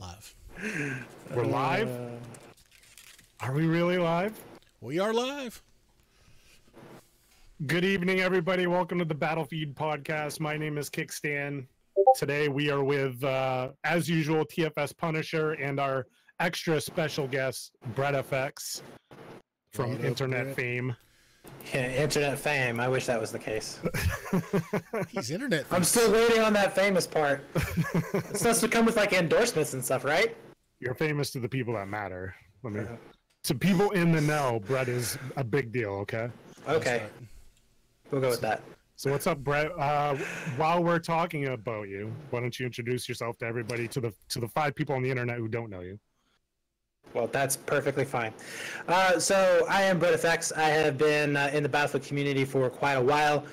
Live. We're live? Are we really live? We are live. Good evening, everybody. Welcome to the Battlefeed Podcast. My name is Kickstand. Today we are with, as usual, TFS Punisher and our extra special guest, BrettFX from Internet fame. Yeah, internet fame. I wish that was the case. He's internet famous. I'm still waiting on that famous part. It's supposed to come with like endorsements and stuff, right? You're famous to the people that matter. To people in the know, Brett is a big deal, okay? Okay. Right. We'll go with that. So what's up, Brett? While we're talking about you, why don't you introduce yourself to everybody, to the 5 people on the internet who don't know you? Well, that's perfectly fine. So I am BrettFX. I have been in the Battlefield community for quite a while.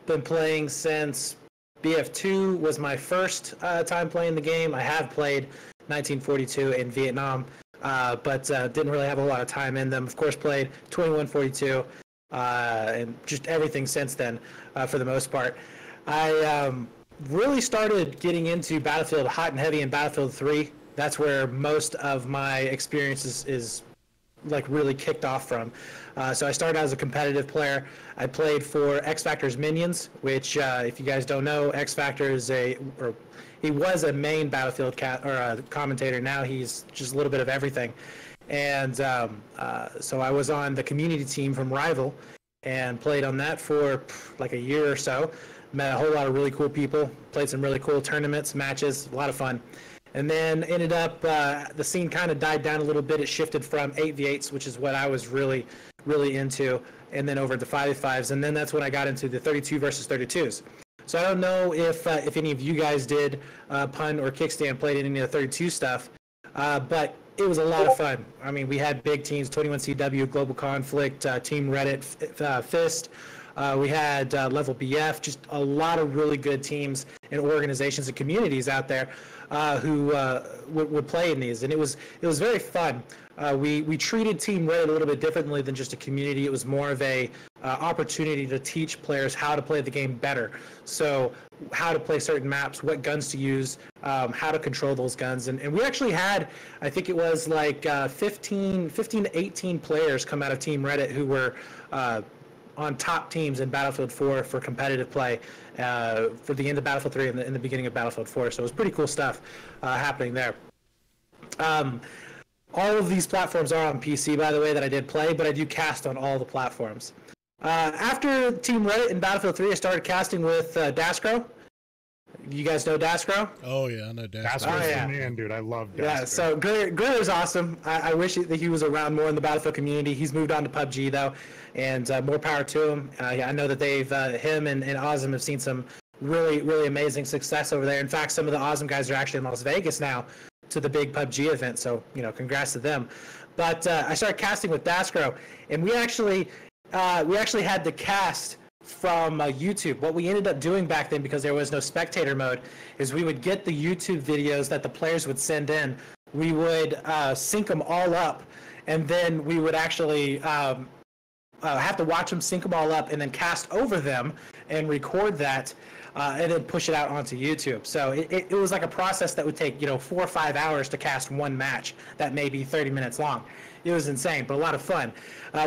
Been playing since BF2 was my first time playing the game. I have played 1942 in Vietnam, but didn't really have a lot of time in them. Of course, played 2142 and just everything since then for the most part. I really started getting into Battlefield hot and heavy in Battlefield 3. That's where most of my experience is like really kicked off from. So I started out as a competitive player. I played for X Factor's Minions, which if you guys don't know, X Factor is he was a main Battlefield commentator. Now he's just a little bit of everything. And so I was on the community team from Rival and played on that for like a year or so. Met a whole lot of really cool people, played some really cool tournaments, matches, a lot of fun. And then ended up, the scene kind of died down a little bit. It shifted from 8v8s, which is what I was really, really into, and then over to 5v5s. And then that's when I got into the 32 versus 32s. So I don't know if any of you guys did Pun or Kickstand, played any of the 32 stuff, but it was a lot of fun. I mean, we had big teams, 21CW, Global Conflict, Team Reddit, Fist. We had Level BF, just a lot of really good teams and organizations and communities out there who would play in these, and it was very fun. We treated Team Reddit a little bit differently than just a community. It was more of a opportunity to teach players how to play the game better. So how to play certain maps, what guns to use, how to control those guns. And we actually had, I think it was like 15 to 18 players come out of Team Reddit who were on top teams in Battlefield 4 for competitive play for the end of Battlefield 3 and in the beginning of Battlefield 4. So it was pretty cool stuff happening there. All of these platforms are on PC, by the way, that I did play, but I do cast on all the platforms. After Team Reddit in Battlefield 3, I started casting with Daskro. You guys know Daskro? Oh, yeah, I know Daskro. Daskro's the man, dude. I love Daskro. Yeah, so Greer is awesome. I wish that he was around more in the Battlefield community. He's moved on to PUBG, though, and more power to him. I know that him and Ozm have seen some really, really amazing success over there. In fact, some of the Ozm guys are actually in Las Vegas now to the big PUBG event, so, congrats to them. But I started casting with Daskro, and we actually had the cast from YouTube. What we ended up doing back then, because there was no spectator mode, is we would get the YouTube videos that the players would send in. We would sync them all up, and then we would actually have to watch them, sync them all up, and then cast over them and record that, and then push it out onto YouTube. So it was like a process that would take 4 or 5 hours to cast one match that may be 30 minutes long. It was insane, but a lot of fun.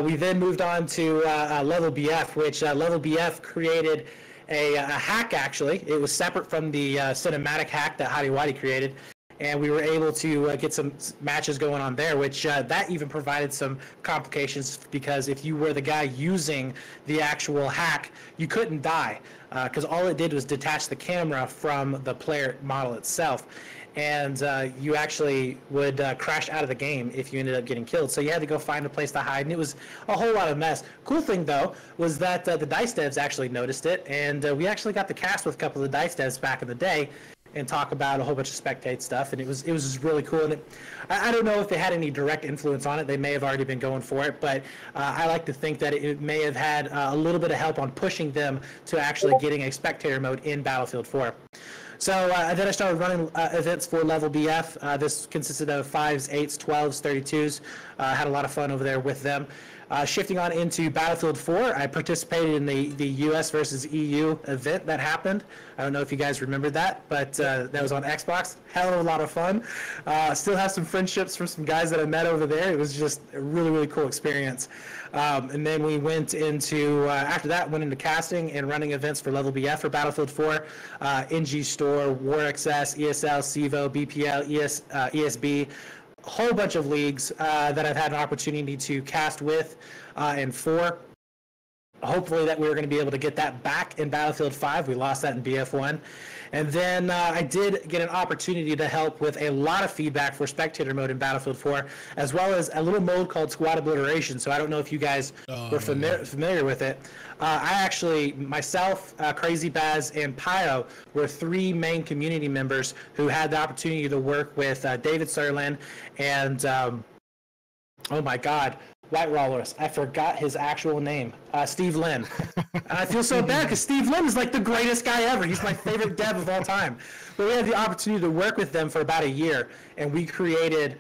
We then moved on to Level BF, which Level BF created a hack, actually. It was separate from the cinematic hack that Hottie Waddy created, and we were able to get some matches going on there, which that even provided some complications, because if you were the guy using the actual hack, you couldn't die, because all it did was detach the camera from the player model itself. And you actually would crash out of the game if you ended up getting killed. So you had to go find a place to hide, and it was a whole lot of mess. Cool thing, though, was that the DICE devs actually noticed it, and we actually got to cast with a couple of the DICE devs back in the day and talk about a whole bunch of spectate stuff, and it was just really cool. And I don't know if they had any direct influence on it. They may have already been going for it, but I like to think that it may have had a little bit of help on pushing them to actually getting a spectator mode in Battlefield 4. So then I started running events for Level BF. This consisted of 5s, 8s, 12s, 32s. Had a lot of fun over there with them. Shifting on into Battlefield 4, I participated in the US versus EU event that happened. I don't know if you guys remember that, but that was on Xbox. Hell of a lot of fun. Still have some friendships from some guys that I met over there. It was just a really, really cool experience. And then we went into, after that, went into casting and running events for Level BF for Battlefield 4, NG Store, War XS, ESL, CEVO, BPL, ESB, a whole bunch of leagues that I've had an opportunity to cast with and for. Hopefully that we were going to be able to get that back in Battlefield 5. We lost that in BF1. And then I did get an opportunity to help with a lot of feedback for spectator mode in Battlefield 4, as well as a little mode called Squad Obliteration. So I don't know if you guys were familiar with it. I actually, myself, Crazy Baz, and Pyro were 3 main community members who had the opportunity to work with David Sirlin and, oh my God, White Rollers. I forgot his actual name. Steve Lynn. And I feel so bad because Steve Lynn is like the greatest guy ever. He's my favorite dev of all time. But we had the opportunity to work with them for about a year, and we created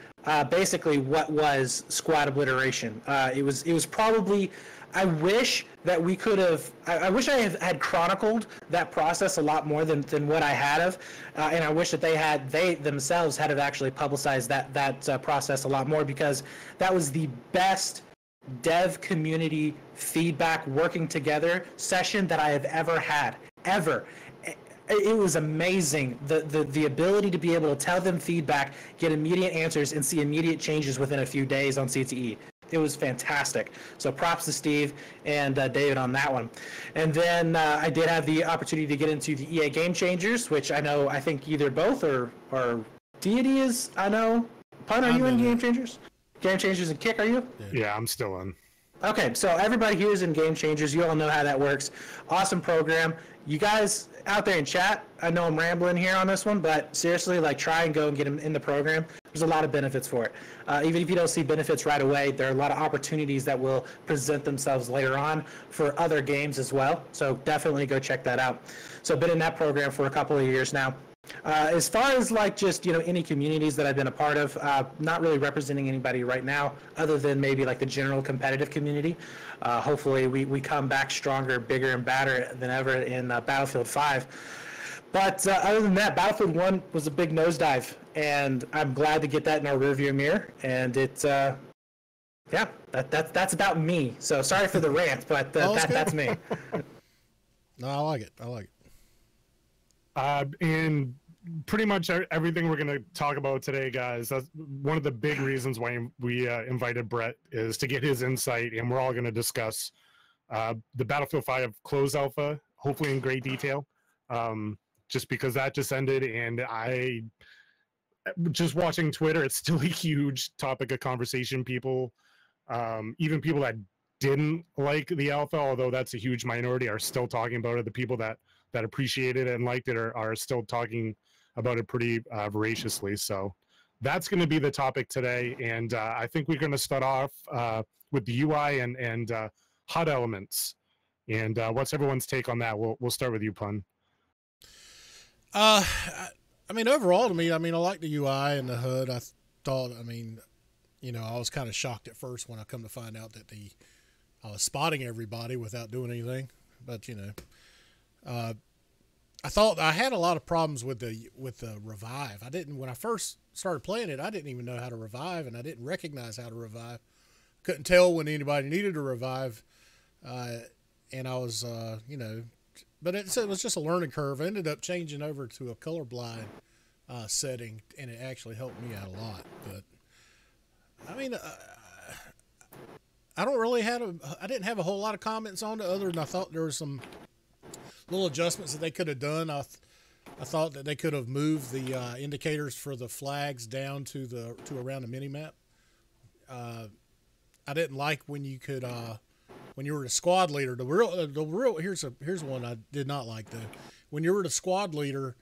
basically what was Squad Obliteration. It was probably, I wish that we could have, I wish I had chronicled that process a lot more than what I had of, and I wish that they themselves had have actually publicized that process a lot more, because that was the best dev community feedback working together session that I have ever had, ever. It was amazing, the ability to be able to tell them feedback, get immediate answers, and see immediate changes within a few days on CTE. It was fantastic. So props to Steve and David on that one. And then I did have the opportunity to get into the EA Game Changers, which I think either both or Deity is, I know. Pun, are you in Game Changers? Game Changers and Kick, are you? Yeah, I'm still in. Okay, so everybody here is in Game Changers. You all know how that works. Awesome program. You guys out there in chat, I know I'm rambling here on this one, but seriously, like, try and go and get them in the program. There's a lot of benefits for it. Even if you don't see benefits right away, there are a lot of opportunities that will present themselves later on for other games as well. So definitely go check that out. So I've been in that program for a couple of years now. As far as like just, any communities that I've been a part of, not really representing anybody right now other than maybe like the general competitive community. Hopefully we come back stronger, bigger, and badder than ever in Battlefield 5. But other than that, Battlefield 1 was a big nosedive, and I'm glad to get that in our rearview mirror. And it's, yeah, that's about me. So sorry for the rant, but that's me. No, I like it. And pretty much everything we're going to talk about today, guys, that's one of the big reasons why we invited Brett, is to get his insight, and we're all going to discuss the Battlefield 5 Closed Alpha, hopefully in great detail, just because that just ended, and just watching Twitter, it's still a huge topic of conversation. People, even people that didn't like the alpha, although that's a huge minority, are still talking about it. The people that appreciated it and liked it are still talking about it pretty voraciously. So that's going to be the topic today. And I think we're going to start off with the UI and HUD elements. And what's everyone's take on that? We'll start with you, Pun. Overall to me, I like the UI and the HUD. I thought, I was kind of shocked at first when I come to find out that I was spotting everybody without doing anything. But, I thought I had a lot of problems with the revive. When I first started playing it, I didn't even know how to revive, and I didn't recognize how to revive. Couldn't tell when anybody needed a revive, and I was, but it was just a learning curve. I ended up changing over to a colorblind setting, and it actually helped me out a lot. But I don't really I didn't have a whole lot of comments on it, other than I thought there was some little adjustments that they could have done. I thought that they could have moved the indicators for the flags down to around the mini map. I didn't like when you could when you were the squad leader. Here's one I did not like though. When you were the squad leader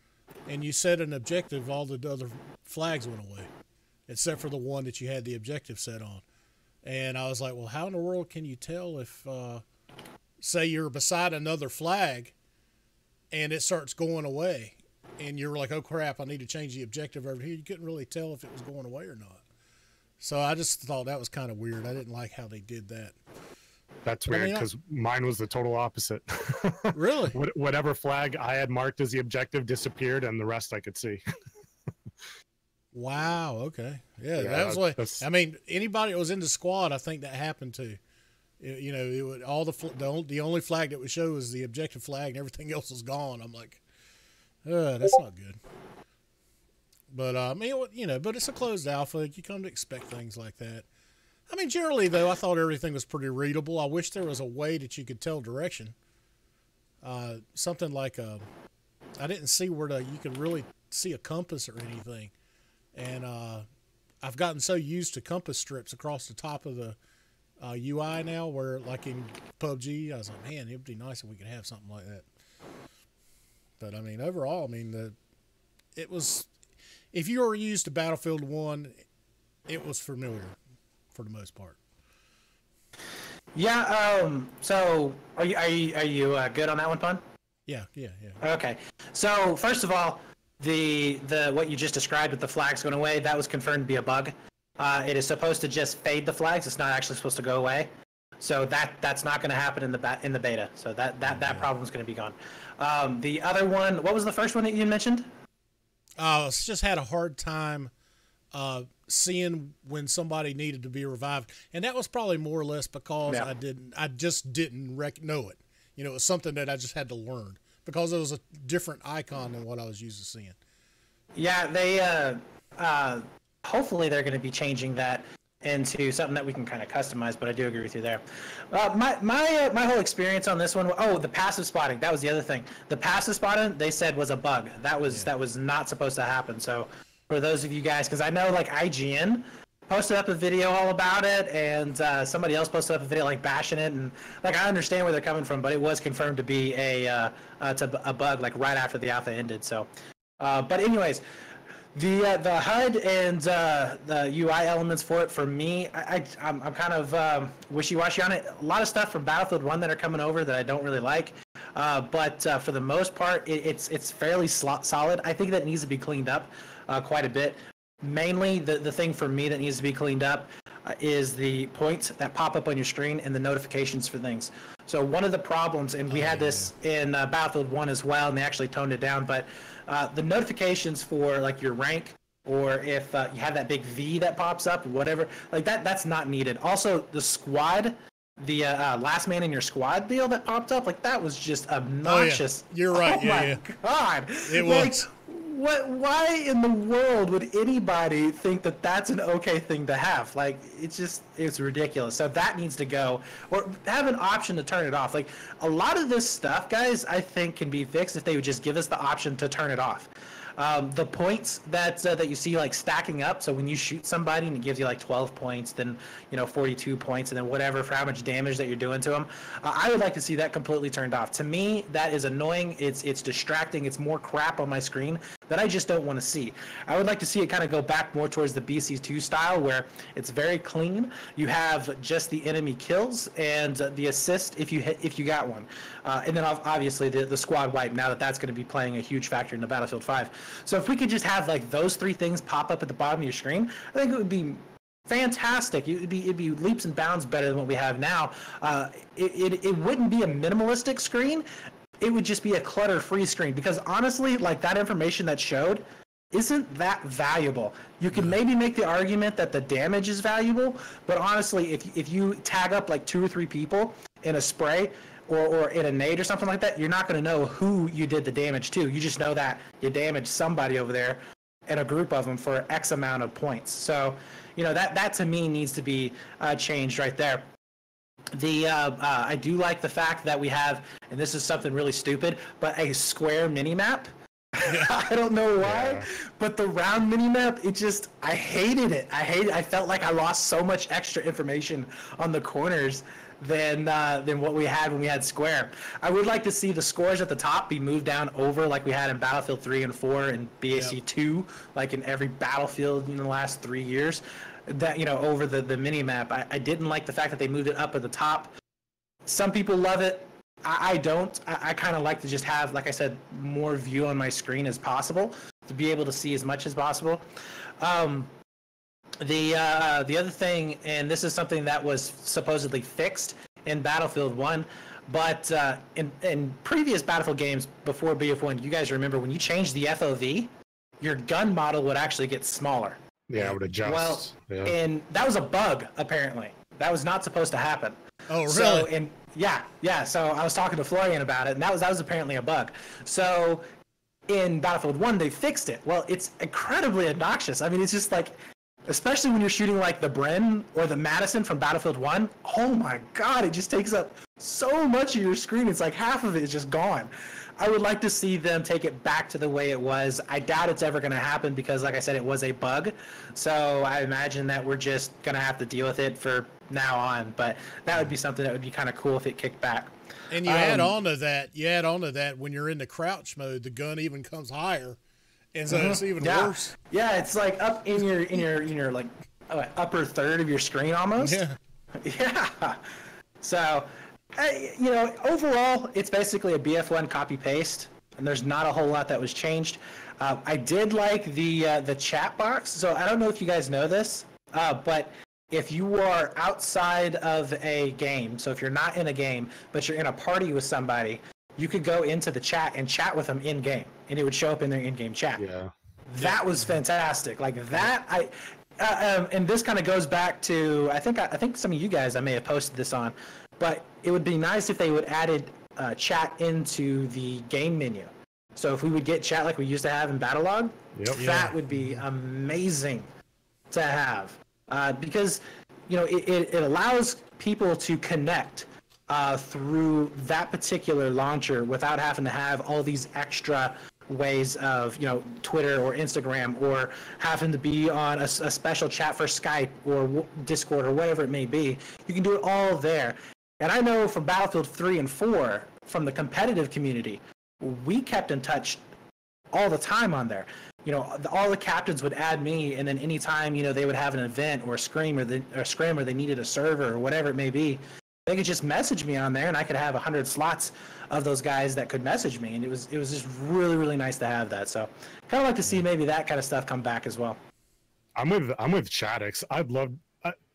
and you set an objective, all the other flags went away, except for the one that you had the objective set on. And I was like, well, how in the world can you tell if, say you're beside another flag and it starts going away and you're like, oh crap, I need to change the objective over here. You couldn't really tell if it was going away or not. So I just thought that was kind of weird. I didn't like how they did that. That's weird because mine was the total opposite. Really? Whatever flag I had marked as the objective disappeared, and the rest I could see. Wow. Okay. Yeah, that was like. I mean, anybody that was in the squad, I think that happened to. You know, it would all the only flag that would show was the objective flag, and everything else was gone. I'm like, that's not good. But I mean, you know, but it's a closed alpha. You come to expect things like that. I mean, generally though, I thought everything was pretty readable. I wish there was a way that you could tell direction. Something like I didn't see where you could really see a compass or anything. And I've gotten so used to compass strips across the top of the UI now, where like in PUBG, I was like, man, it'd be nice if we could have something like that. But I mean, overall, I mean, it was, if you were used to Battlefield 1, it was familiar for the most part. Yeah. So are you good on that one, Pun? Yeah. Okay. So first of all, the what you just described with the flags going away, that was confirmed to be a bug. It is supposed to just fade the flags. It's not actually supposed to go away. So that's not going to happen in the beta. So that problem is going to be gone. The other one, what was the first one that you mentioned? It's just had a hard time seeing when somebody needed to be revived, and that was probably more or less because I just didn't know it. You know, it was something that I just had to learn because it was a different icon than what I was used to seeing. Yeah, they hopefully they're going to be changing that into something that we can kind of customize, but I do agree with you there. My whole experience on this one, the passive spotting, that was the other thing. The passive spotting, they said, was a bug. That was not supposed to happen. So for those of you guys, because I know like IGN posted up a video all about it, and somebody else posted up a video like bashing it, and like I understand where they're coming from, but it was confirmed to be a bug like right after the alpha ended. So, but anyways, the HUD and the UI elements for it, for me, I'm kind of wishy-washy on it. A lot of stuff from Battlefield 1 that are coming over that I don't really like, but for the most part, it's fairly solid. I think that needs to be cleaned up quite a bit. Mainly, the thing for me that needs to be cleaned up is the points that pop up on your screen and the notifications for things. So one of the problems, and we had this in Battlefield 1 as well, and they actually toned it down, but the notifications for like your rank, or if you have that big V that pops up, whatever, like that's not needed. Also, the squad, the last man in your squad deal that popped up, like that was just obnoxious. Oh, yeah. You're right. Oh my God. It was. Why in the world would anybody think that that's an okay thing to have? Like, it's ridiculous. So that needs to go, or have an option to turn it off. Like, a lot of this stuff, guys, I think can be fixed if they would just give us the option to turn it off. The points that you see like stacking up, so when you shoot somebody and it gives you like 12 points, then 42 points, and then whatever for how much damage that you're doing to them, I would like to see that completely turned off. To me, that is annoying. It's distracting. It's more crap on my screen that I just don't want to see. I would like to see it kind of go back more towards the BC2 style, where it's very clean. You have just the enemy kills and the assist if you got one, and then obviously the squad wipe. Now that's going to be playing a huge factor in the Battlefield 5. So if we could just have like those three things pop up at the bottom of your screen, I think it would be fantastic. It'd be leaps and bounds better than what we have now. It wouldn't be a minimalistic screen. It would just be a clutter-free screen, because honestly, like that information that showed isn't that valuable. You can maybe make the argument that the damage is valuable, but honestly, if you tag up like 2 or 3 people in a spray, or in a nade or something like that, you're not going to know who you did the damage to. You just know that you damaged somebody over there and a group of them for X amount of points. So, that to me needs to be changed right there. I do like the fact that we have, and this is something really stupid, but a square mini-map. I don't know why, but the round mini-map, I hated it. I felt like I lost so much extra information on the corners than what we had when we had square. I would like to see the scores at the top be moved down over like we had in Battlefield 3 and 4 and BAC 2, like in every Battlefield in the last 3 years. That over the mini map. I didn't like the fact that they moved it up at the top. Some people love it. I don't. I kind of like to just have, like I said, more view on my screen as possible to be able to see as much as possible. The other thing, and this is something that was supposedly fixed in Battlefield 1, but in previous Battlefield games before BF1, you guys remember when you changed the FOV, your gun model would actually get smaller. Yeah, it would adjust. Well, and that was a bug, apparently. That was not supposed to happen. Oh, really? So, yeah. So I was talking to Florian about it, and that was apparently a bug. So in Battlefield 1, they fixed it. Well, it's incredibly obnoxious. I mean, it's just like, especially when you're shooting like the Bren or the Madison from Battlefield 1, oh my God, it just takes up so much of your screen. It's like half of it is just gone. I would like to see them take it back to the way it was. I doubt it's ever going to happen because, like I said, it was a bug. So I imagine that we're just going to have to deal with it for now on. But that would be something that would be kind of cool if it kicked back. And you add on to that, when you're in the crouch mode, the gun even comes higher. And so it's even worse. Yeah, it's like up in your like upper third of your screen almost. Yeah. Yeah. So, overall, it's basically a BF1 copy paste, and there's not a whole lot that was changed. I did like the chat box. So I don't know if you guys know this, but if you are outside of a game, so if you're not in a game but you're in a party with somebody, you could go into the chat and chat with them in game, and it would show up in their in-game chat. Yeah. That was fantastic. Like that, and this kind of goes back to I think some of you guys I may have posted this on, but it would be nice if they would added chat into the game menu. So if we would get chat like we used to have in Battlelog, that would be amazing to have, because it allows people to connect through that particular launcher without having to have all these extra ways of Twitter or Instagram, or having to be on a special chat for Skype or Discord or whatever it may be. You can do it all there. And I know from Battlefield 3 and 4, from the competitive community, we kept in touch all the time on there. All the captains would add me, and then anytime they would have an event or a scrim or they needed a server or whatever it may be, they could just message me on there, and I could have 100 slots of those guys that could message me, and it was just really, really nice to have that. So kind of like to see maybe that kind of stuff come back as well. I'm with Chatix.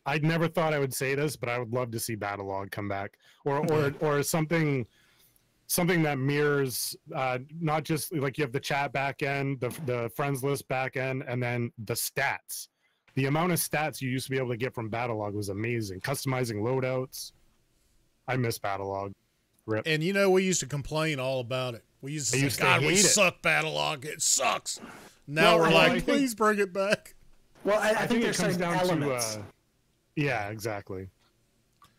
I'd never thought I would say this, but I would love to see Battlelog come back, or something that mirrors not just like you have the chat back end, the friends list back end, and then the stats. The amount of stats you used to be able to get from Battlelog was amazing. Customizing loadouts. I miss Battlelog. Rip. And we used to complain all about it. We used to say, God, we suck, Battlelog. It sucks. Now we're like, please bring it back. Well, I think there's certain elements. Yeah, exactly.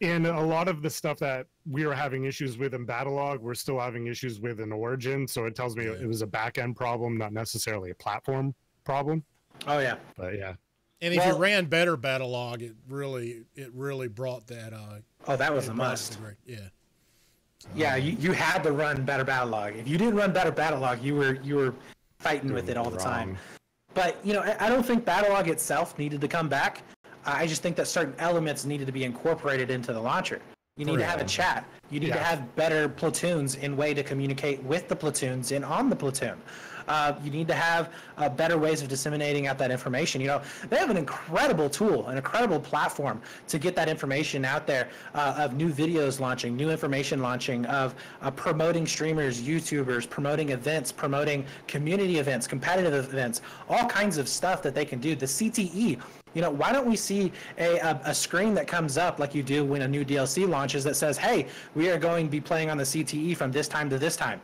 And a lot of the stuff that we were having issues with in Battlelog, we're still having issues with in Origin. So it tells me it was a back-end problem, not necessarily a platform problem. Oh, yeah. But, yeah. And if you ran better Battlelog, it really brought that. That was a must. Yeah. Yeah, you had to run better Battlelog. If you didn't run better Battlelog, you were fighting with it all the time. But I don't think Battlelog itself needed to come back. I just think that certain elements needed to be incorporated into the launcher. You need to have a chat. You need to have better platoons in way to communicate with the platoons and on the platoon. You need to have better ways of disseminating out that information. They have an incredible tool, an incredible platform to get that information out there, of new videos launching, new information launching, of promoting streamers, YouTubers, promoting events, promoting community events, competitive events, all kinds of stuff that they can do. The CTE. Why don't we see a screen that comes up like you do when a new DLC launches that says, hey, we are going to be playing on the CTE from this time to this time?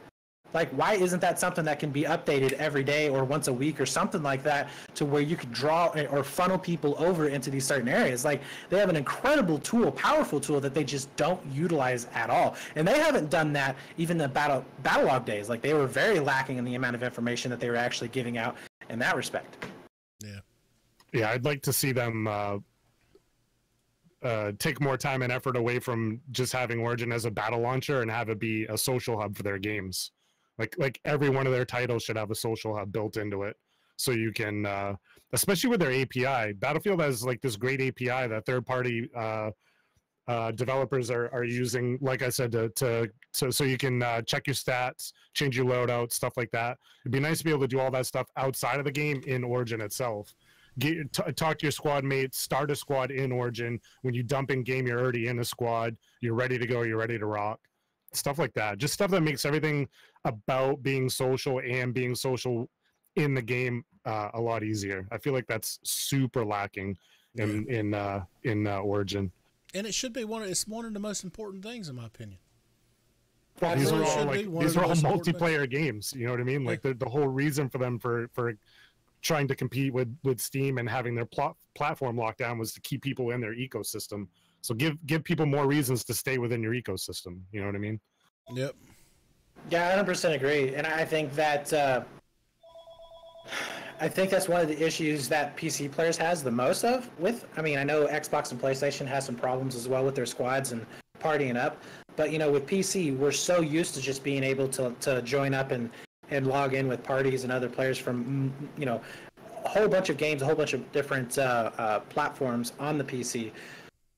Like, why isn't that something that can be updated every day or once a week or something like that, to where you could draw or funnel people over into these certain areas? Like, they have an incredible tool, powerful tool that they just don't utilize at all. And they haven't done that even in the Battlelog days. Like, they were very lacking in the amount of information that they were actually giving out in that respect. Yeah. Yeah, I'd like to see them take more time and effort away from just having Origin as a battle launcher and have it be a social hub for their games. Like every one of their titles should have a social hub built into it, so you can, especially with their API. Battlefield has like this great API that third-party developers are using. Like I said, so you can check your stats, change your loadout, stuff like that. It'd be nice to be able to do all that stuff outside of the game in Origin itself. talk to your squad mates, start a squad in Origin. When you dump in game, you're already in a squad. You're ready to go. You're ready to rock. Stuff like that. Just stuff that makes everything about being social and being social in the game a lot easier. I feel like that's super lacking in Origin. And it should be one of the most important things, in my opinion. Well, these are all multiplayer games. You know what I mean? Like the whole reason for them for trying to compete with Steam and having their platform locked down was to keep people in their ecosystem. So give people more reasons to stay within your ecosystem. You know what I mean? Yep. Yeah, 100% agree. And I think that that's one of the issues that PC players has the most of with. I mean, I know Xbox and PlayStation has some problems as well with their squads and partying up. But, with PC, we're so used to just being able to join up and log in with parties and other players from, a whole bunch of games, a whole bunch of different platforms on the PC.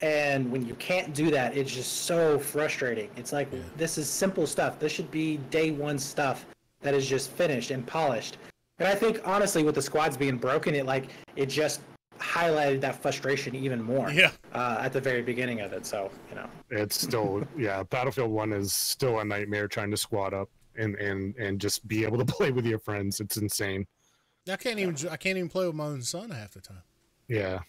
And when you can't do that, it's just so frustrating. It's like, this is simple stuff. This should be day one stuff that is just finished and polished. And I think, honestly, with the squads being broken, it just highlighted that frustration even more at the very beginning of it. So, It's still, Battlefield 1 is still a nightmare trying to squad up and just be able to play with your friends. It's insane. I can't even play with my own son half the time. Yeah.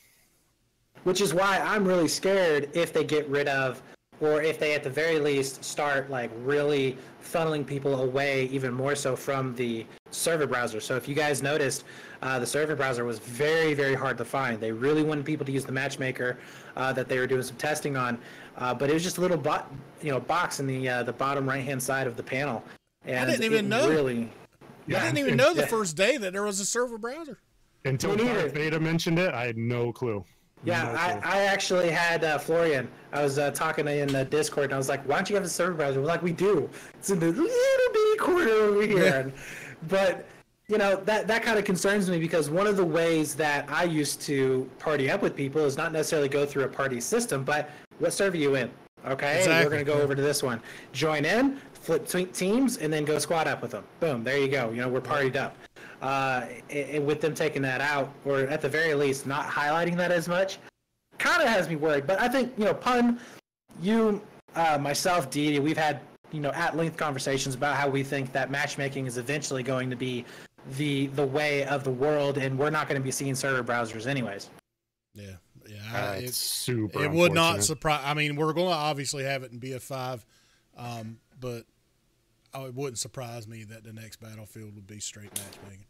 Which is why I'm really scared if they get rid of, or if they at the very least start really funneling people away even more so from the server browser. So if you guys noticed, the server browser was very, very hard to find. They really wanted people to use the matchmaker that they were doing some testing on, but it was just a little box in the bottom right-hand side of the panel. And I didn't even know. I didn't even know the first day that there was a server browser. Until Darth Vader mentioned it, I had no clue. Yeah, I actually had Florian. I was talking in the Discord, and I was like, why don't you have a server browser? We're like, we do. It's in the little bitty corner over here. But, that kind of concerns me because one of the ways that I used to party up with people is not necessarily go through a party system, but what server are you in? Okay, exactly. We're going to go over to this one. Join in, flip teams, and then go squad up with them. Boom, there you go. We're partied up. And with them taking that out, or at the very least not highlighting that as much, kind of has me worried. But I think, Pun, you, myself, Dee, we've had, at-length conversations about how we think that matchmaking is eventually going to be the way of the world, and we're not going to be seeing server browsers anyways. It's super. It would not surprise. I mean, we're going to obviously have it in BF5, but it wouldn't surprise me that the next Battlefield would be straight matchmaking.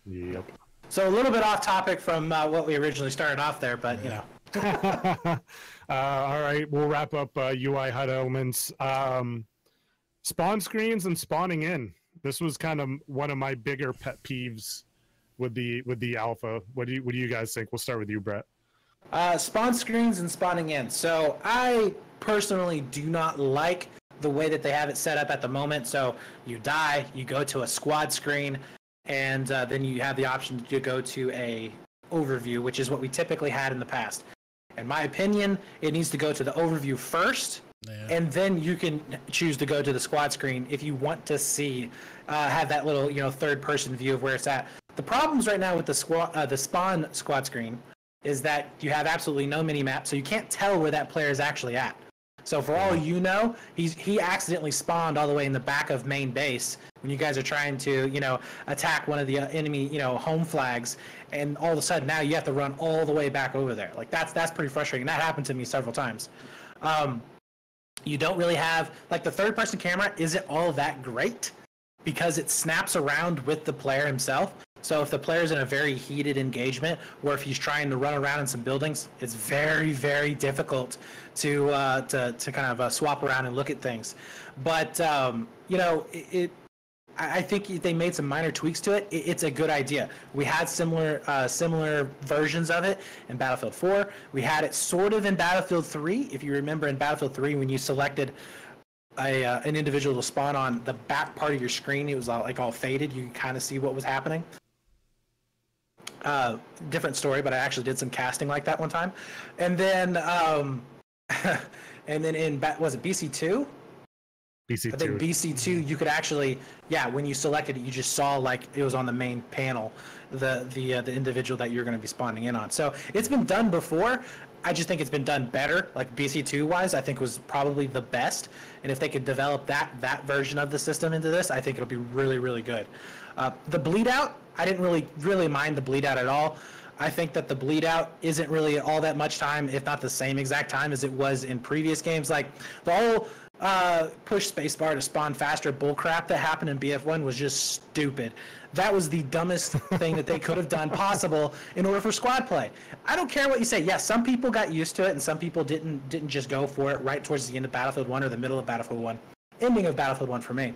Yep. So a little bit off topic from what we originally started off there, but all right, we'll wrap up UI HUD elements. Spawn screens and spawning in. This was kind of one of my bigger pet peeves with the alpha. What do you guys think? We'll start with you, Brett. Spawn screens and spawning in. So I personally do not like the way that they have it set up at the moment. So you die, you go to a squad screen, and then you have the option to go to a overview, which is what we typically had in the past. In my opinion, it needs to go to the overview first, and then you can choose to go to the squad screen if you want to see, have that little third-person view of where it's at. The problems right now with the spawn squad screen is that you have absolutely no mini-map, so you can't tell where that player is actually at. So for all you know, he accidentally spawned all the way in the back of main base when you guys are trying to, attack one of the enemy, home flags, and all of a sudden now you have to run all the way back over there. Like that's pretty frustrating. That happened to me several times. You don't really have, the third-person camera isn't all that great because it snaps around with the player himself. So if the player's in a very heated engagement, or if he's trying to run around in some buildings, it's very, very difficult to kind of swap around and look at things. But I think they made some minor tweaks to it. It's a good idea. We had similar versions of it in Battlefield 4. We had it sort of in Battlefield 3. If you remember in Battlefield 3, when you selected an individual to spawn on the back part of your screen, it was all faded. You could kind of see what was happening. Different story, but I actually did some casting like that one time. And then and then was it BC2? BC2. I think BC2, you could actually, when you selected it, you just saw like it was on the main panel, the individual that you're going to be spawning in on. So it's been done before. I just think it's been done better. Like BC2 wise, I think was probably the best. And if they could develop that version of the system into this, I think it'll be really, really good. The bleed out, I didn't really mind the bleed out at all. I think that the bleed out isn't really all that much time, if not the same exact time as it was in previous games. Like the whole push spacebar to spawn faster bullcrap that happened in BF1 was just stupid. That was the dumbest thing that they could have done possible in order for squad play. I don't care what you say. Yes, some people got used to it, and some people didn't just go for it right towards the end of Battlefield 1 or the middle of Battlefield 1. Ending of Battlefield 1 for me.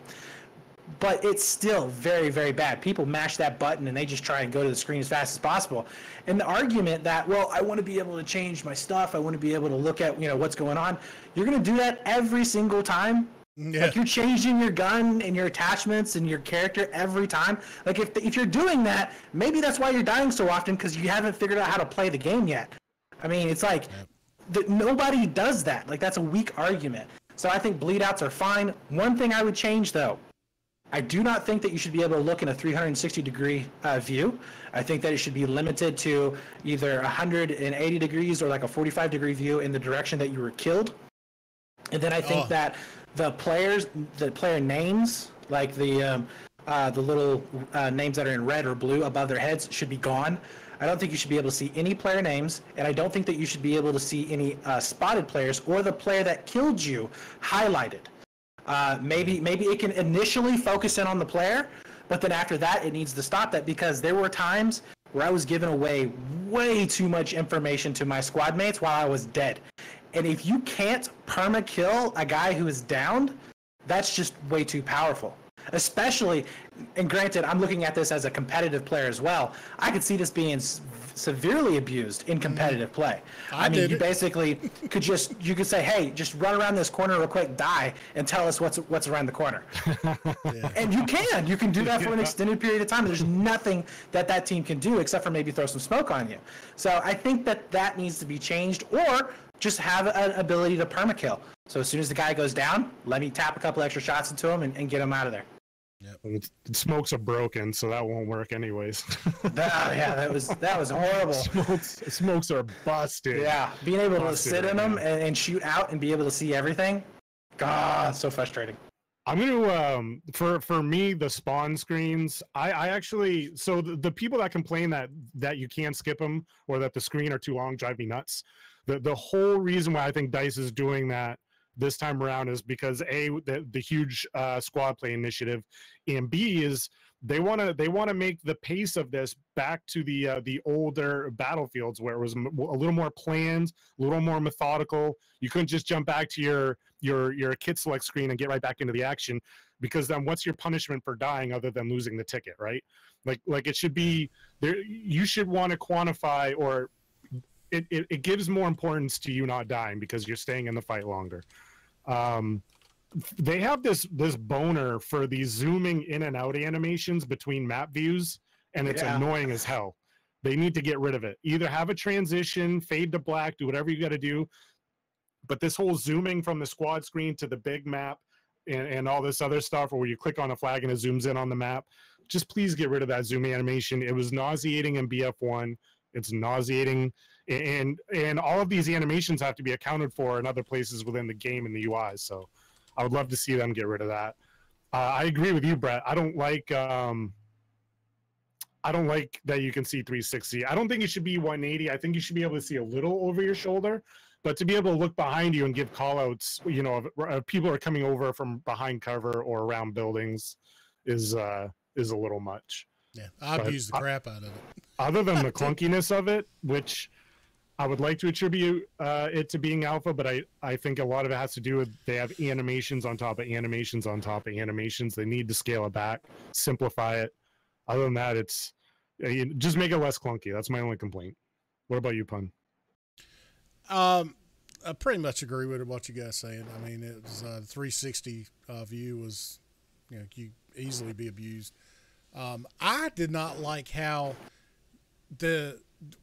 But it's still very, very bad. People mash that button and they just try and go to the screen as fast as possible. And the argument that, well, I want to be able to change my stuff, I want to be able to look at, what's going on. You're going to do that every single time. Yeah. Like you're changing your gun and your attachments and your character every time. Like if you're doing that, maybe that's why you're dying so often, because you haven't figured out how to play the game yet. I mean, it's like nobody does that. Like that's a weak argument. So I think bleed outs are fine. One thing I would change though, I do not think that you should be able to look in a 360-degree view. I think that it should be limited to either 180 degrees or like a 45-degree view in the direction that you were killed. And then I think that the player names, like the little names that are in red or blue above their heads, should be gone. I don't think you should be able to see any player names, and I don't think that you should be able to see any spotted players or the player that killed you highlighted. Maybe it can initially focus in on the player, but then after that it needs to stop that, because there were times where I was giving away way too much information to my squad mates while I was dead. And if you can't perma kill a guy who is downed, that's just way too powerful. Especially, and granted, I'm looking at this as a competitive player as well. I could see this being severely abused in competitive play. I mean, you basically could you could say, hey, just run around this corner real quick, die, and tell us what's around the corner. And you can do that for an extended period of time. There's nothing that team can do except for maybe throw some smoke on you. So I think that needs to be changed, or just have an ability to permakill. So as soon as the guy goes down, let me tap a couple extra shots into him and get him out of there. Yep. The smokes are broken, so that won't work anyways. That was horrible. Smokes are busted. Yeah, being able to sit in them and shoot out and be able to see everything. God, so frustrating. I'm gonna for me, the spawn screens. I actually, so the people that complain that you can't skip them or that the screen are too long drive me nuts. The whole reason why I think DICE is doing that this time around is because the huge squad play initiative, and B is they want to make the pace of this back to the older Battlefields, where it was a little more planned, a little more methodical. You couldn't just jump back to your kit select screen and get right back into the action, because then what's your punishment for dying other than losing the ticket, right? Like it should be there. You should want to quantify, or it gives more importance to you not dying because you're staying in the fight longer. They have this boner for these zooming in and out animations between map views, and it's annoying as hell. They need to get rid of it. Either have a transition, fade to black, do whatever you got to do. But this whole zooming from the squad screen to the big map and all this other stuff, where you click on a flag and it zooms in on the map, just please get rid of that zoom animation. It was nauseating in BF1. It's nauseating, and all of these animations have to be accounted for in other places within the game and the UI. So I would love to see them get rid of that. I agree with you, Brett. I don't like that you can see 360. I don't think it should be 180. I think you should be able to see a little over your shoulder, but to be able to look behind you and give callouts, if people are coming over from behind cover or around buildings, is a little much. Yeah, I abuse the crap out of it. Other than the clunkiness of it, which I would like to attribute it to being alpha, but I think a lot of it has to do with they have animations on top of animations on top of animations. They need to scale it back, simplify it. Other than that, it's just make it less clunky. That's my only complaint. What about you, Pun? I pretty much agree with what you guys saying. I mean, it was 360 view was, you easily be abused. I did not like how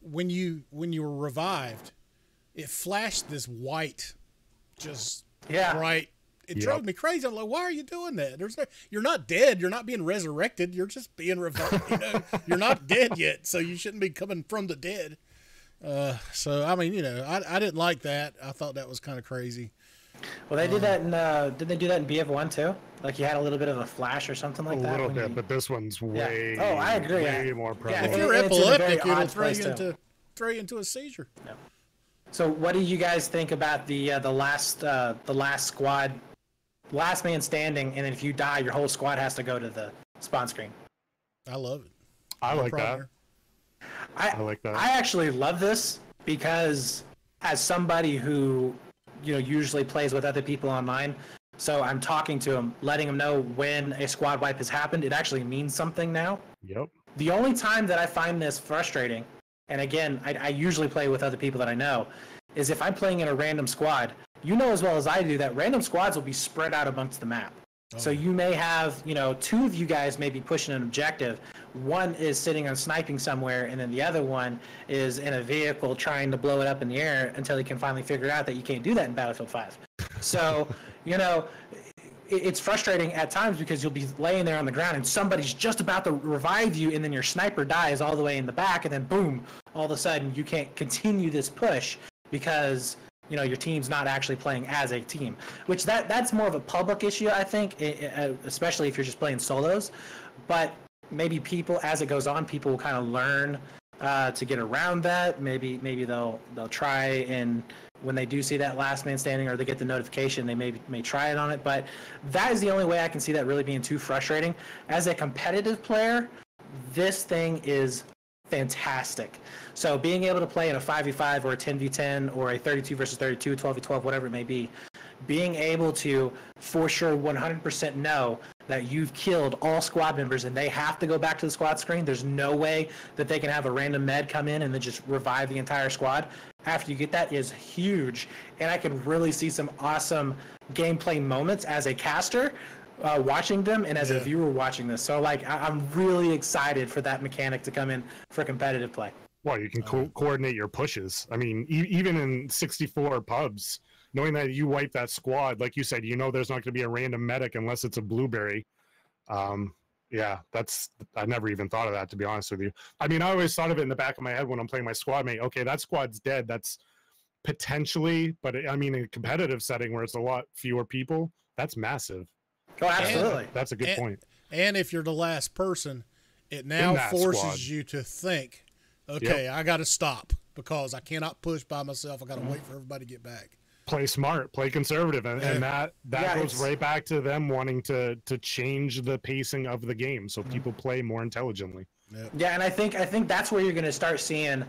when you were revived, it flashed this white, just bright It drove me crazy. I'm like, why are you doing that? You're not dead. You're not being resurrected. You're just being revived. You're not dead yet, so you shouldn't be coming from the dead. So I mean, I didn't like that. I thought that was kind of crazy. Well, they did that in. Did they do that in BF1 too? Like you had a little bit of a flash or something like that. A little bit, but this one's way. Oh, I agree. Way more prevalent. If you're epileptic, it'll throw you into a seizure. Yeah. So, what do you guys think about the last squad, last man standing, and then if you die, your whole squad has to go to the spawn screen? I love it. I like that. I like that. I actually love this because as somebody who usually plays with other people online, so I'm talking to them, letting them know when a squad wipe has happened. It actually means something now. Yep. The only time that I find this frustrating, and again, I usually play with other people that I know, is if I'm playing in a random squad. You know as well as I do that random squads will be spread out amongst the map. So you may have, two of you guys may be pushing an objective. One is sitting on sniping somewhere, and then the other one is in a vehicle trying to blow it up in the air until he can finally figure out that you can't do that in Battlefield 5. So, it's frustrating at times because you'll be laying there on the ground and somebody's just about to revive you, and then your sniper dies all the way in the back, and then boom, all of a sudden you can't continue this push because your team's not actually playing as a team, which that's more of a public issue, I think, especially if you're just playing solos. But maybe people, as it goes on, people will kind of learn to get around that. Maybe they'll try, and when they do see that last man standing or they get the notification, they may try it on it. But that is the only way I can see that really being too frustrating. As a competitive player, this thing is fantastic. So being able to play in a 5v5 or a 10v10 or a 32 versus 32, 12v12, whatever it may be, being able to for sure 100% know that you've killed all squad members and they have to go back to the squad screen. There's no way that they can have a random med come in and then just revive the entire squad. After you get that is huge, and I can really see some awesome gameplay moments as a caster watching them and as a viewer watching this. So I'm really excited for that mechanic to come in for competitive play. Well, you can coordinate your pushes. I mean, even in 64 pubs, knowing that you wipe that squad, like you said, there's not going to be a random medic unless it's a blueberry. Yeah, I never even thought of that, to be honest with you. I mean, I always thought of it in the back of my head when I'm playing my squad mate. Okay, that squad's dead. That's potentially, but I mean, in a competitive setting where it's a lot fewer people, that's massive. Oh, absolutely. That's a good point. And if you're the last person, it now forces you to think, okay, I got to stop because I cannot push by myself. I got to wait for everybody to get back. Play smart, play conservative, and that goes right back to them wanting to change the pacing of the game so people play more intelligently. Yeah, and I think that's where you're going to start seeing.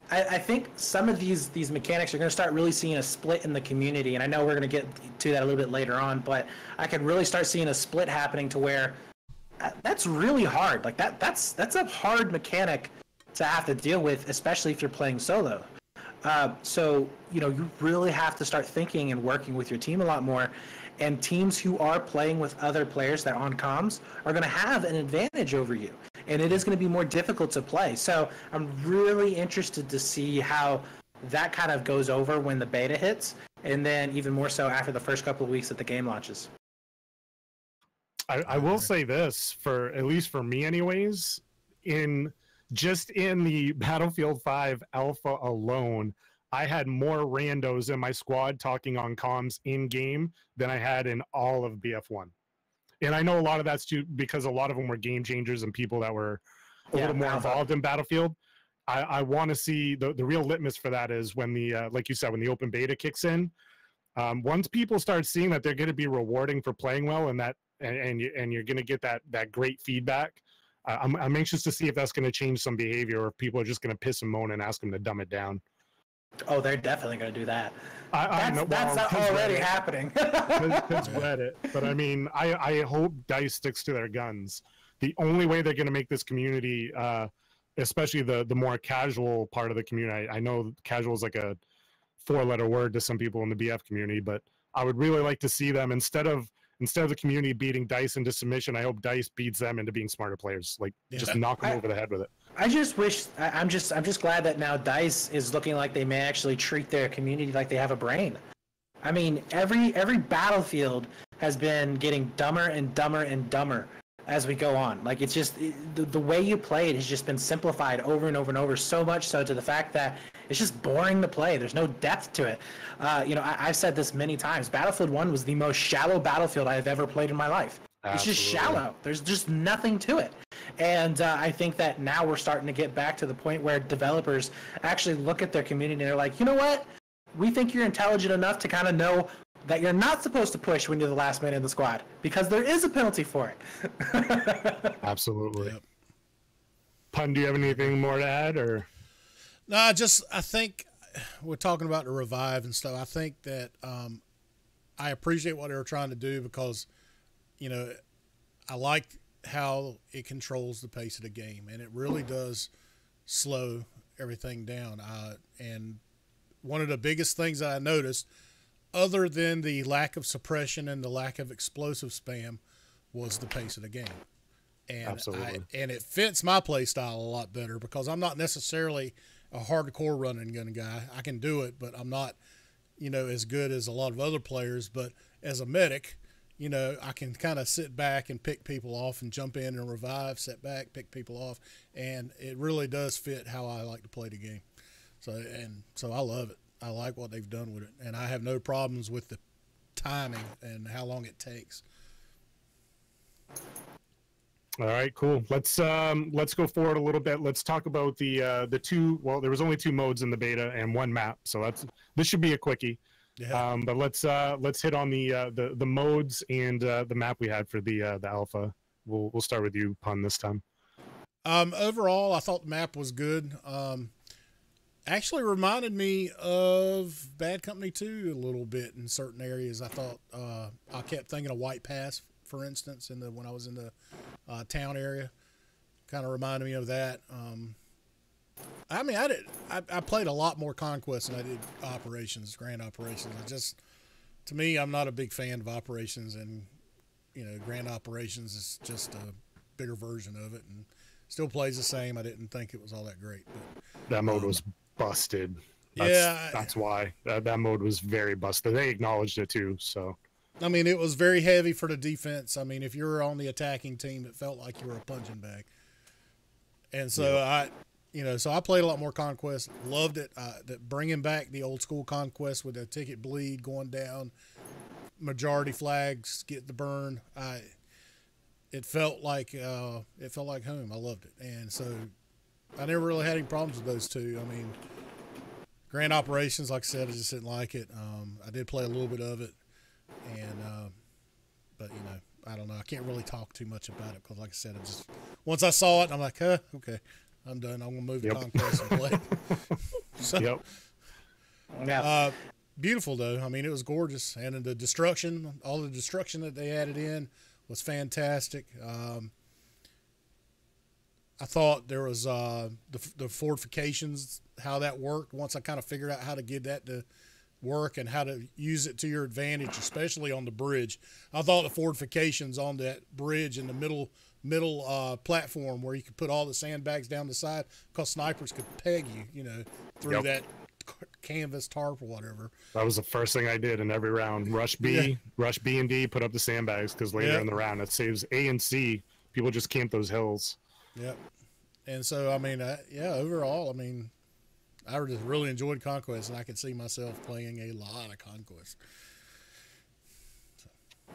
I think some of these mechanics are going to start really seeing a split in the community, and I know we're going to get to that a little bit later on, but I can really start seeing a split happening to where that's really hard. Like that's a hard mechanic to have to deal with, especially if you're playing solo. So you really have to start thinking and working with your team a lot more, and teams who are playing with other players that are on comms are going to have an advantage over you, and it is going to be more difficult to play. So I'm really interested to see how that kind of goes over when the beta hits, and then even more so after the first couple of weeks that the game launches. I will say this, for at least for me anyways, in the Battlefield 5 alpha alone, I had more randos in my squad talking on comms in game than I had in all of BF1. And I know a lot of that's because a lot of them were game changers and people that were a little more involved in Battlefield. I want to see the real litmus for that is when the like you said, when the open beta kicks in. Once people start seeing that they're going to be rewarding for playing well and you're going to get that great feedback. I'm anxious to see if that's going to change some behavior or if people are just going to piss and moan and ask them to dumb it down. Oh, they're definitely going to do that. That's already happening. It's Reddit. But I mean, I hope DICE sticks to their guns. The only way they're going to make this community, especially the more casual part of the community, I know casual is like a 4-letter word to some people in the BF community, but I would really like to see them instead of the community beating DICE into submission, I hope DICE beats them into being smarter players. Just knock them over the head with it. I just wish. I'm just glad that now DICE is looking like they may actually treat their community like they have a brain. I mean, every battlefield has been getting dumber and dumber and dumber as we go on. Like, it's just the way you play it has just been simplified over and over and over, so much so to the fact that it's just boring to play. There's no depth to it. I've said this many times. Battlefield 1 was the most shallow battlefield I have ever played in my life. Absolutely. It's just shallow. There's just nothing to it. And I think that now we're starting to get back to the point where developers actually look at their community and they're like, you know what? We think you're intelligent enough to kind of know that you're not supposed to push when you're the last man in the squad, because there is a penalty for it. Absolutely. Yep. Pun, do you have anything more to add? Or no, I think we're talking about the revive and stuff. I think that I appreciate what they were trying to do, because, you know, I like how it controls the pace of the game, and it really does slow everything down. And one of the biggest things that I noticed, other than the lack of suppression and the lack of explosive spam, was the pace of the game. And absolutely. And it fits my play style a lot better, because I'm not necessarily a hardcore run and gun guy. I can do it, but I'm not, you know, as good as a lot of other players. But as a medic, you know, I can kind of sit back and pick people off and jump in and revive, sit back, pick people off. And it really does fit how I like to play the game. So I love it. I like what they've done with it, and I have no problems with the timing and how long it takes. All right, cool. Let's go forward a little bit. Let's talk about the two. Well, there was only 2 modes in the beta and 1 map, so this should be a quickie. Yeah. But let's hit on the modes and the map we had for the alpha. We'll start with you, Pun, this time. Overall, I thought the map was good. Actually reminded me of Bad Company 2 a little bit in certain areas. I thought I kept thinking of White Pass, for instance, when I was in the town area. Kind of reminded me of that. I mean, I played a lot more Conquest than I did Operations, Grand Operations. To me, I'm not a big fan of Operations, and, you know, Grand Operations is just a bigger version of it, and still plays the same. I didn't think it was all that great. But that mode was busted. That's why that mode was very busted. They acknowledged it too. So, I mean, it was very heavy for the defense. I mean, if you were on the attacking team, it felt like you were a punching bag. And so I played a lot more Conquest. Loved it. Bringing back the old school Conquest with the ticket bleed going down, majority flags get the burn. It felt like home. I loved it, and so I never really had any problems with those two. I mean, Grand Operations, like I said, I just didn't like it. I did play a little bit of it, and but, you know, I don't know. I can't really talk too much about it, because, like I said, once I saw it, I'm like, okay, I'm done. I'm gonna move to Conquest and play. So, beautiful though. I mean, it was gorgeous, and all the destruction that they added in was fantastic. I thought there was the fortifications, how that worked. Once I kind of figured out how to get that to work and how to use it to your advantage, especially on the bridge. I thought the fortifications on that bridge in the middle platform, where you could put all the sandbags down the side, because snipers could peg you, you know, through that canvas tarp or whatever. That was the first thing I did in every round. Rush B and D, put up the sandbags, because later in the round it saves A and C. People just camp those hills. Yep. And so, I mean, overall, I mean, I just really enjoyed Conquest, and I could see myself playing a lot of Conquest. So.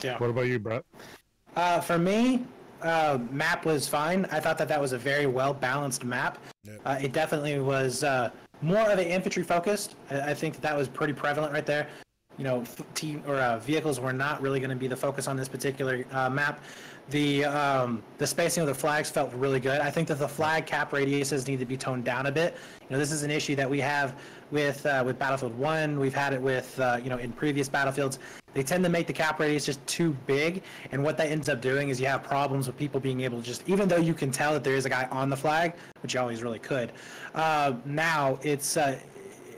Yeah. What about you, Brett? For me, map was fine. I thought that was a very well-balanced map. Yep. It definitely was more of an infantry focused. I think that was pretty prevalent right there. You know, vehicles were not really going to be the focus on this particular map. The spacing of the flags felt really good. I think that the flag cap radiuses need to be toned down a bit. You know, this is an issue that we have with Battlefield 1. We've had it with in previous battlefields. They tend to make the cap radius just too big, and what that ends up doing is you have problems with people being able to just, even though you can tell that there is a guy on the flag, which you always really could, now it's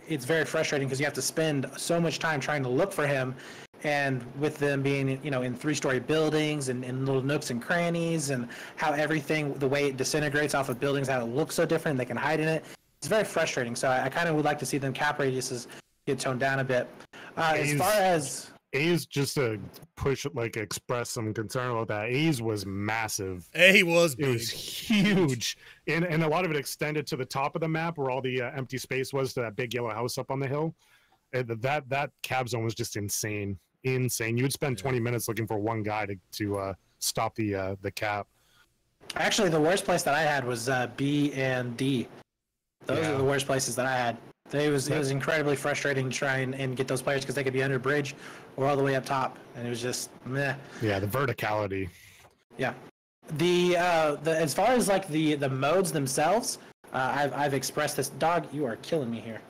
very frustrating, because you have to spend so much time trying to look for him, and with them being, you know, in 3-story buildings and in little nooks and crannies, and how everything, the way it disintegrates off of buildings, how it looks so different, they can hide in it. It's very frustrating. So I kind of would like to see them cap radiuses get toned down a bit. As far as A's, just to express some concern about that. A's was massive. A was big. It was huge, and a lot of it extended to the top of the map where all the empty space was, to that big yellow house up on the hill. That cab zone was just insane. You would spend 20 minutes looking for one guy to stop the cap. Actually, the worst place that I had was B and D. Those are the worst places that I had. It was incredibly frustrating to try and get those players because they could be under a bridge or all the way up top, and it was just meh. Yeah, the verticality. Yeah, the as far as like the modes themselves, I've expressed this. Dog, you are killing me here.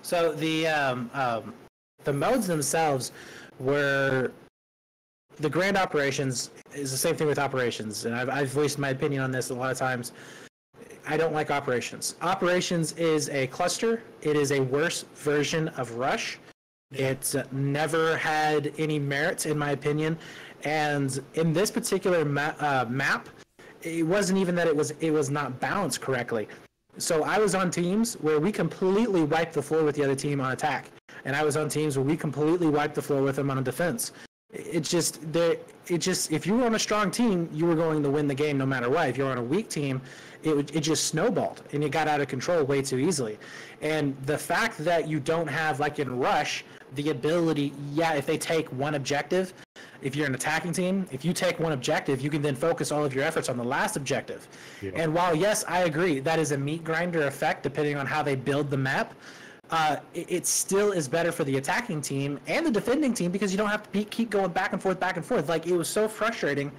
So the modes themselves were the grand operations is the same thing with operations, and I've voiced my opinion on this a lot of times. I don't like operations. Operations is a cluster. It is a worse version of Rush. It's never had any merits, in my opinion. And in this particular map, it wasn't even that it was not balanced correctly. So I was on teams where we completely wiped the floor with the other team on attack, and I was on teams where we completely wiped the floor with them on defense. If you were on a strong team, you were going to win the game no matter what. If you're on a weak team, it just snowballed and it got out of control way too easily. And the fact that you don't have, like in Rush, the ability, if they take one objective, if you're an attacking team, if you take one objective, you can then focus all of your efforts on the last objective. Yeah. And while, yes, I agree, that is a meat grinder effect depending on how they build the map, it still is better for the attacking team and the defending team because you don't have to keep going back and forth. Like, it was so frustrating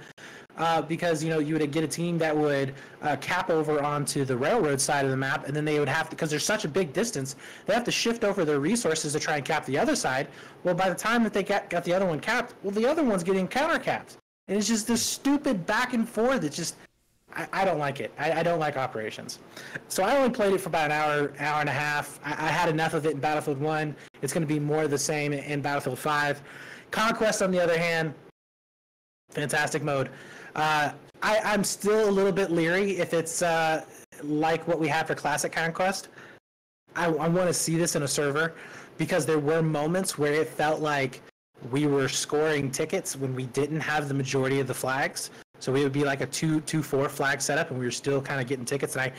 because, you would get a team that would cap over onto the railroad side of the map, and then they would have to, because there's such a big distance, they have to shift over their resources to try and cap the other side. Well, by the time that they got the other one capped, the other one's getting counter-capped. And it's just this stupid back and forth. It's just... I don't like it. I don't like operations. So I only played it for about an hour and a half. I had enough of it in Battlefield 1. It's going to be more of the same in Battlefield 5. Conquest, on the other hand, fantastic mode. I'm still a little bit leery if it's like what we had for Classic Conquest. I want to see this in a server because there were moments where it felt like we were scoring tickets when we didn't have the majority of the flags. So we would be like a 2-4 flag setup, and we were still kind of getting tickets. And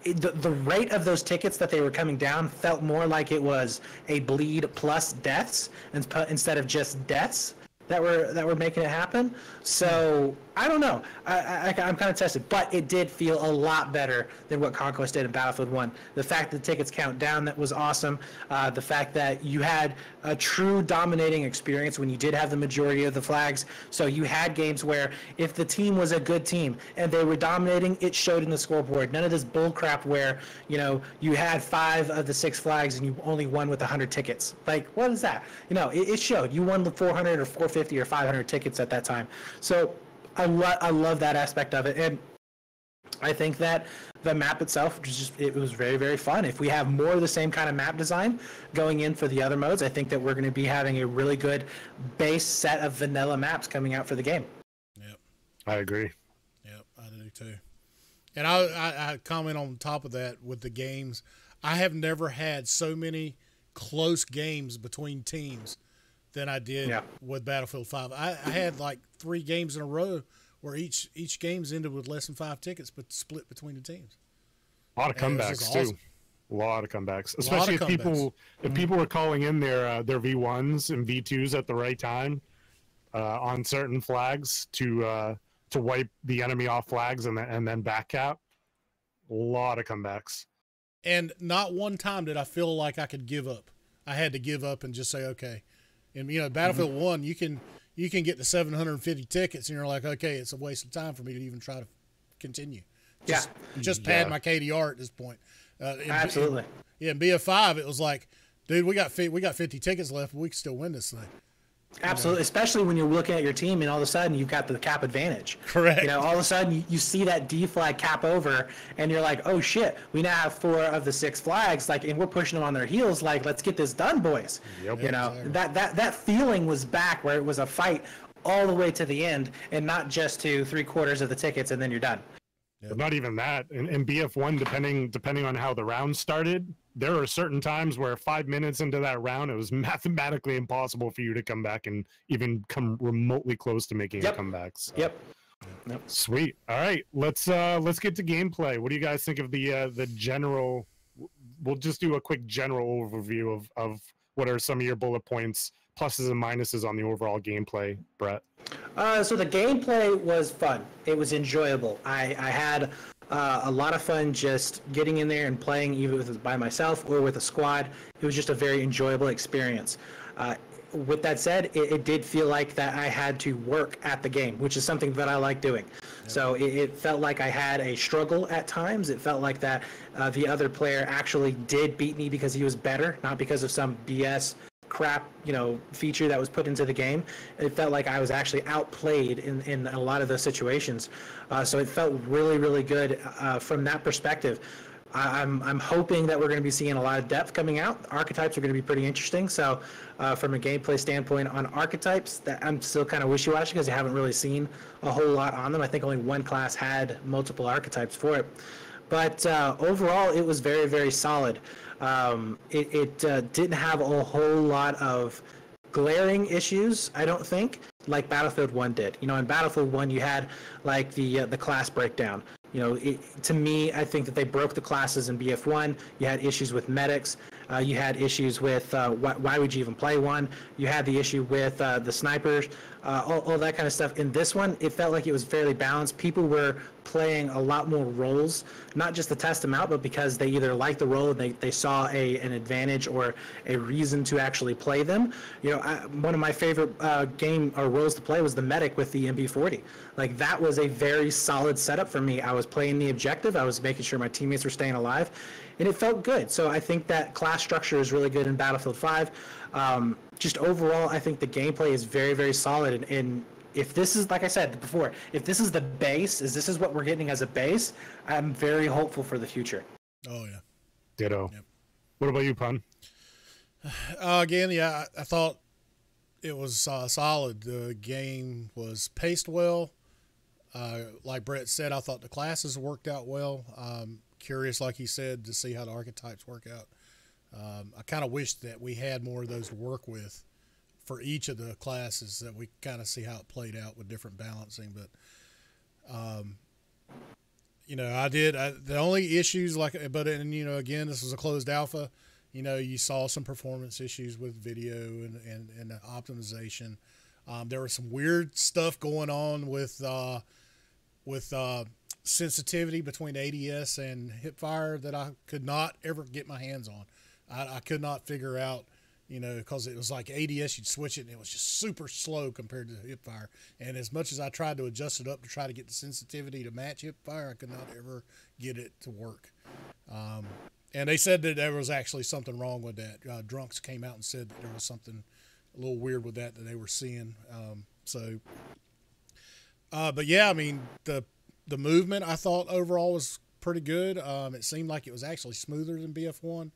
the rate of those tickets that they were coming down felt more like it was a bleed plus deaths instead of just deaths that were making it happen. So I don't know. I'm kind of tested, but it did feel a lot better than what Conquest did in Battlefield 1. The fact that the tickets count down, that was awesome. The fact that you had a true dominating experience when you did have the majority of the flags. So you had games where if the team was a good team and they were dominating, it showed in the scoreboard. None of this bull crap where, you had 5 of the 6 flags and you only won with 100 tickets. Like, what is that? It showed. You won the 400 or 450 or 500 tickets at that time. So I love that aspect of it, and I think that the map itself it was very, very fun. If we have more of the same kind of map design going in for the other modes, I think that we're going to be having a really good base set of vanilla maps coming out for the game. Yep, I agree. Yep, I do too. And I comment on top of that with the games. I have never had so many close games between teams than I did with Battlefield 5. I had like 3 games in a row where each game's ended with less than 5 tickets, but split between the teams. A lot of comebacks too. Awesome. A lot of comebacks, especially if people were calling in their V1s and V2s at the right time on certain flags to wipe the enemy off flags and then back cap. A lot of comebacks. And not one time did I feel like I could give up. I had to give up and just say, okay. And Battlefield 1, you can get the 750 tickets, and you're like, okay, it's a waste of time for me to even try to continue. Just pad my KDR at this point. Absolutely. In BF5, it was like, dude, we got 50 tickets left, but we can still win this thing. Absolutely, especially when you're looking at your team and all of a sudden you've got the cap advantage. Correct. All of a sudden you see that D flag cap over, and you're like, oh shit, we now have 4 of the 6 flags, and we're pushing them on their heels. Like, let's get this done, boys. Yep. Exactly. That feeling was back where it was a fight all the way to the end, and not just to 3/4 of the tickets and then you're done. But not even that. In BF1, depending on how the round started, there were certain times where 5 minutes into that round, it was mathematically impossible for you to come back and even come remotely close to making a comeback. So. Yep. Sweet. All right, let's get to gameplay. What do you guys think of the general? We'll just do a quick general overview of what are some of your bullet points, pluses and minuses on the overall gameplay, Brett. So the gameplay was fun. It was enjoyable. I had a lot of fun just getting in there and playing, either by myself or with a squad. It was just a very enjoyable experience. With that said, it did feel like that I had to work at the game, which is something that I like doing. Yeah. So it felt like I had a struggle at times. It felt like that the other player actually did beat me because he was better, not because of some BS crap, feature that was put into the game. It felt like I was actually outplayed in a lot of those situations. So it felt really, really good from that perspective. I'm hoping that we're going to be seeing a lot of depth coming out. Archetypes are going to be pretty interesting. So from a gameplay standpoint on archetypes, that I'm still kind of wishy-washy because I haven't really seen a whole lot on them. I think only one class had multiple archetypes for it. But overall, it was very, very solid. It didn't have a whole lot of glaring issues, I don't think, like Battlefield 1 did. In Battlefield 1, you had like the class breakdown. To me, I think that they broke the classes in BF1. You had issues with medics. You had issues with why would you even play one? You had the issue with the snipers, all that kind of stuff. In this one, it felt like it was fairly balanced. People were playing a lot more roles, not just to test them out, but because they either liked the role, they saw an advantage or a reason to actually play them. One of my favorite game or roles to play was the medic with the MP40. Like, that was a very solid setup for me. I was playing the objective. I was making sure my teammates were staying alive, and it felt good. So I think that class structure is really good in Battlefield 5. Just overall, I think the gameplay is very, very solid. And if this is, like I said before, if this is the base, this is what we're getting as a base, I'm very hopeful for the future. Oh, yeah. Ditto. Yep. What about you, Pun? Again, yeah, I thought it was solid. The game was paced well. Like Brett said, I thought the classes worked out well. Curious, like he said, to see how the archetypes work out. I kind of wish that we had more of those to work with for each of the classes, that we kind of see how it played out with different balancing. But, the only issues, again, this was a closed alpha. You saw some performance issues with video and the optimization. There was some weird stuff going on with sensitivity between ADS and hipfire that I could not ever get my hands on. I could not figure out, because it was like ADS, you'd switch it and it was just super slow compared to hipfire. And as much as I tried to adjust it up to try to get the sensitivity to match hipfire, I could not ever get it to work. And they said that there was actually something wrong with that. Drunks came out and said that there was something a little weird with that they were seeing. But yeah, I mean, the movement I thought overall was pretty good. It seemed like it was actually smoother than BF1.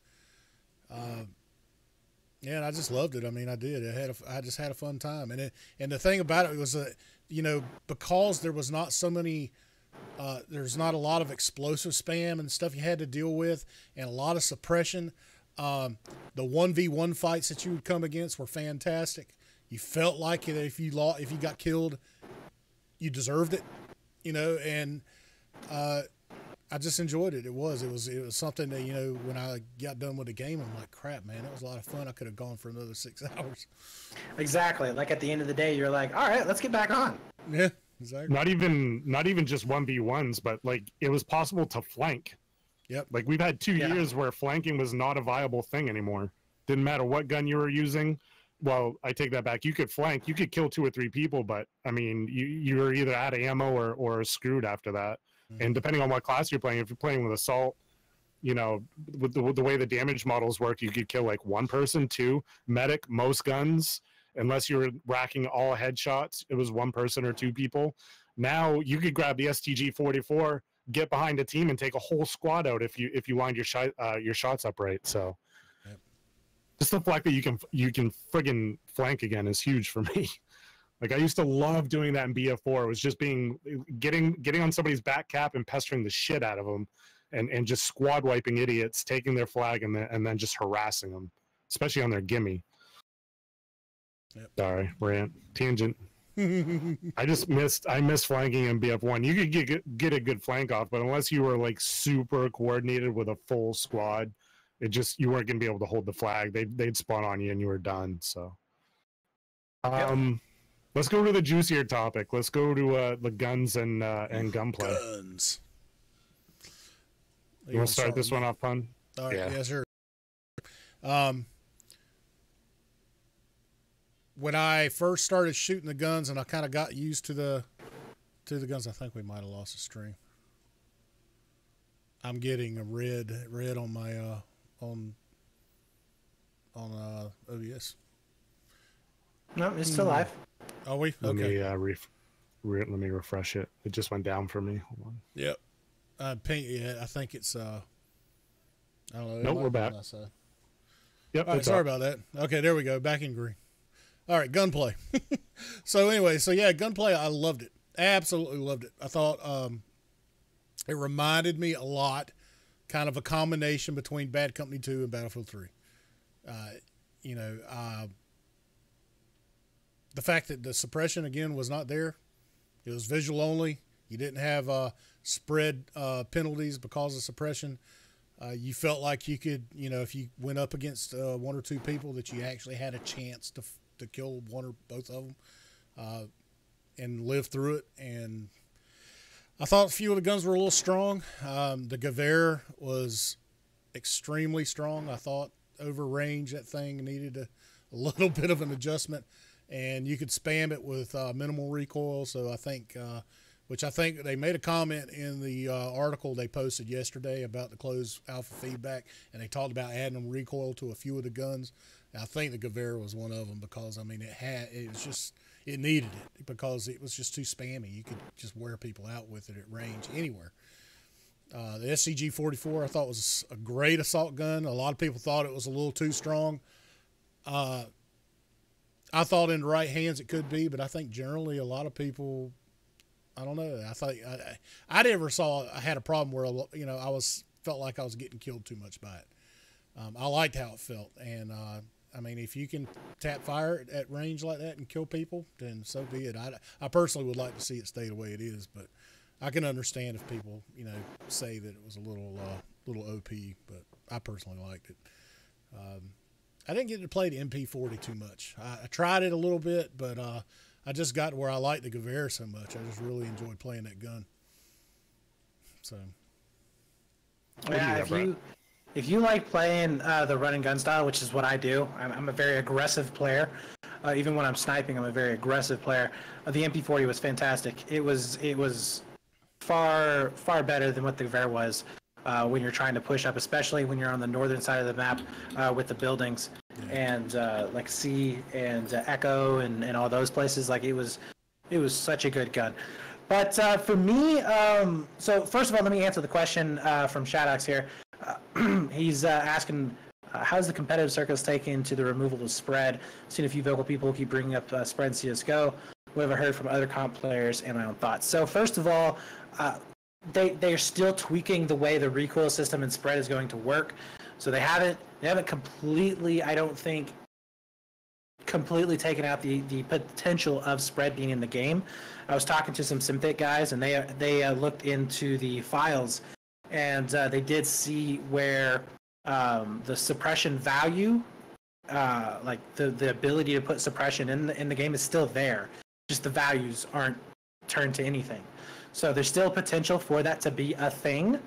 And I just loved it. I mean, I did. I just had a fun time. And the thing about it was that, because there was not so many, there's not a lot of explosive spam and stuff you had to deal with, and a lot of suppression. The 1v1 fights that you would come against were fantastic. You felt like if you got killed, you deserved it, and I just enjoyed it. It was something that, when I got done with the game, I'm like, crap, man, that was a lot of fun. I could have gone for another 6 hours. Exactly. Like, at the end of the day, you're like, all right, let's get back on. Yeah, exactly. Not even just 1v1s, but like, it was possible to flank. Yep. Like, we've had 2 years where flanking was not a viable thing anymore. Didn't matter what gun you were using. Well, I take that back. You could flank. You could kill 2 or 3 people, but, I mean, you were either out of ammo or screwed after that. Mm-hmm. And depending on what class you're playing, if you're playing with Assault, with the way the damage models work, you could kill, like, 1 person, 2. Medic, most guns, unless you were racking all headshots, it was 1 person or 2 people. Now, you could grab the STG-44, get behind a team, and take a whole squad out if you lined your shots up right. So, just the fact that you can friggin' flank again is huge for me. Like, I used to love doing that in BF4. It was just getting on somebody's back cap and pestering the shit out of them, and just squad wiping idiots, taking their flag and then just harassing them, especially on their gimme. Yep. Sorry, rant, tangent. I missed flanking in BF1. You could get a good flank off, but unless you were like super coordinated with a full squad, you weren't gonna be able to hold the flag. They'd spawn on you and you were done. So, let's go to the juicier topic. Let's go to the guns and gunplay. Guns. You want to start this one off, Pun? All right, yes, sir. When I first started shooting the guns and I kind of got used to the guns, I think we might have lost a stream. I'm getting a red on my on OBS. No, it's still live. Are we? Okay. Okay. Let me refresh it. It just went down for me. Hold on. Yep. I think it's I don't know. Nope, we're back. Yep. All right, sorry about that. Okay, there we go. Back in green. All right, gunplay. So yeah, gunplay, I loved it. Absolutely loved it. I thought it reminded me a lot, kind of a combination between Bad Company 2 and Battlefield 3. The fact that the suppression, again, was not there. It was visual only. You didn't have spread penalties because of suppression. You felt like you could, if you went up against one or two people, that you actually had a chance to kill one or both of them and live through it. And I thought a few of the guns were a little strong. The Gewehr was extremely strong. I thought over range that thing needed a little bit of an adjustment, and you could spam it with minimal recoil. So I think, which I think they made a comment in the article they posted yesterday about the closed alpha feedback, and they talked about adding recoil to a few of the guns. I think the Gewehr was one of them because, it needed it because it was just too spammy. You could just wear people out with it at range anywhere. The SCG-44 I thought was a great assault gun. A lot of people thought it was a little too strong. I thought in the right hands it could be, but I think generally a lot of people, I don't know. I thought I never I had a problem where felt like I was getting killed too much by it. I liked how it felt, and if you can tap fire at range like that and kill people, then so be it. I personally would like to see it stay the way it is, but I can understand if people, say that it was a little OP, but I personally liked it. I didn't get to play the MP40 too much. I tried it a little bit, but I just got to where I liked the Gewehr so much. I just really enjoyed playing that gun. So, yeah, if you like playing the run and gun style, which is what I do, I'm a very aggressive player. Even when I'm sniping, I'm a very aggressive player. The MP40 was fantastic. It was far better than what the Gewehr was when you're trying to push up, especially when you're on the northern side of the map with the buildings and like C and Echo and all those places. Like it was such a good gun. But for me, so first of all, let me answer the question from Shadox here. He's asking, how's the competitive circles taken to the removal of spread? Seen a few vocal people keep bringing up spread in CSGO. What have I heard from other comp players and my own thoughts? So first of all, they're still tweaking the way the recoil system and spread is going to work. So they haven't completely, I don't think, completely taken out the potential of spread being in the game. I was talking to some Synthic guys, and they looked into the files, and they did see where the suppression value, like the ability to put suppression in the game is still there. Just the values aren't turned to anything. So there's still potential for that to be a thing.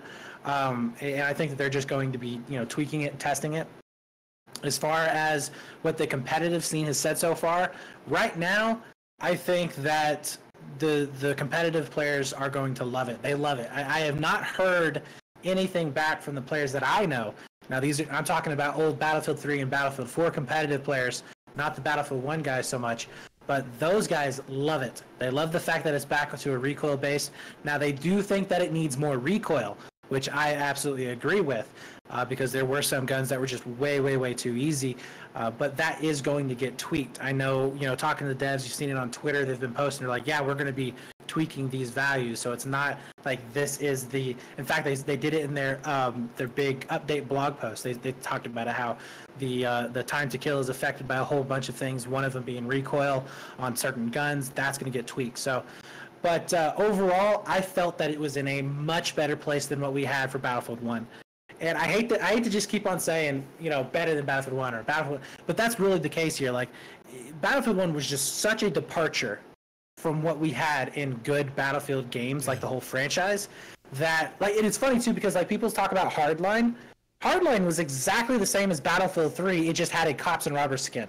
And I think that they're just going to be, tweaking it and testing it. As far as what the competitive scene has said so far, right now, I think that the competitive players are going to love it. They love it. I have not heard anything back from the players that I know. Now, I'm talking about old Battlefield 3 and Battlefield 4 competitive players, not the Battlefield 1 guys so much. But those guys love it. They love the fact that it's back to a recoil base. Now, they do think that it needs more recoil, which I absolutely agree with. because there were some guns that were just way too easy. But that is going to get tweaked. I know, talking to the devs, you've seen it on Twitter. They've been posting. They're like, yeah, we're going to be tweaking these values. So it's not like this is the. In fact, they did it in their big update blog post. They talked about how the time to kill is affected by a whole bunch of things. One of them being recoil on certain guns. That's going to get tweaked. So. But overall, I felt that it was in a much better place than what we had for Battlefield 1. And I hate to just keep on saying, better than Battlefield 1 or Battlefield, but that's really the case here. Like, Battlefield 1 was just such a departure from what we had in good Battlefield games, like the whole franchise, that, like, and it's funny too, because, like, people talk about Hardline. Hardline was exactly the same as Battlefield 3, it just had a cops and robbers skin.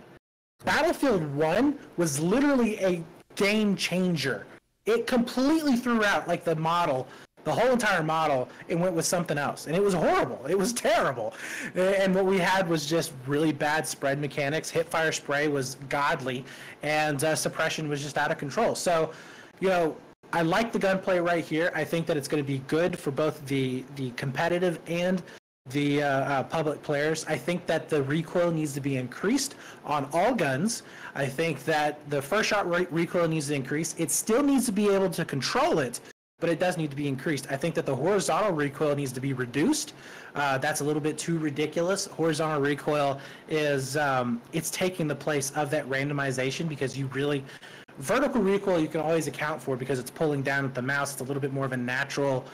Battlefield 1 was literally a game changer. It completely threw out, like, the model, the whole entire model, and went with something else. And it was horrible. It was terrible. And what we had was just really bad spread mechanics. Hipfire spray was godly, and suppression was just out of control. So, I like the gunplay right here. I think that it's going to be good for both the competitive and the public players. I think that the recoil needs to be increased on all guns. I think that the first shot recoil needs to increase. It still needs to be able to control it, but it does need to be increased. I think that the horizontal recoil needs to be reduced. That's a little bit too ridiculous. Horizontal recoil is it's taking the place of that randomization, because vertical recoil you can always account for because it's pulling down at the mouse. It's a little bit more of a natural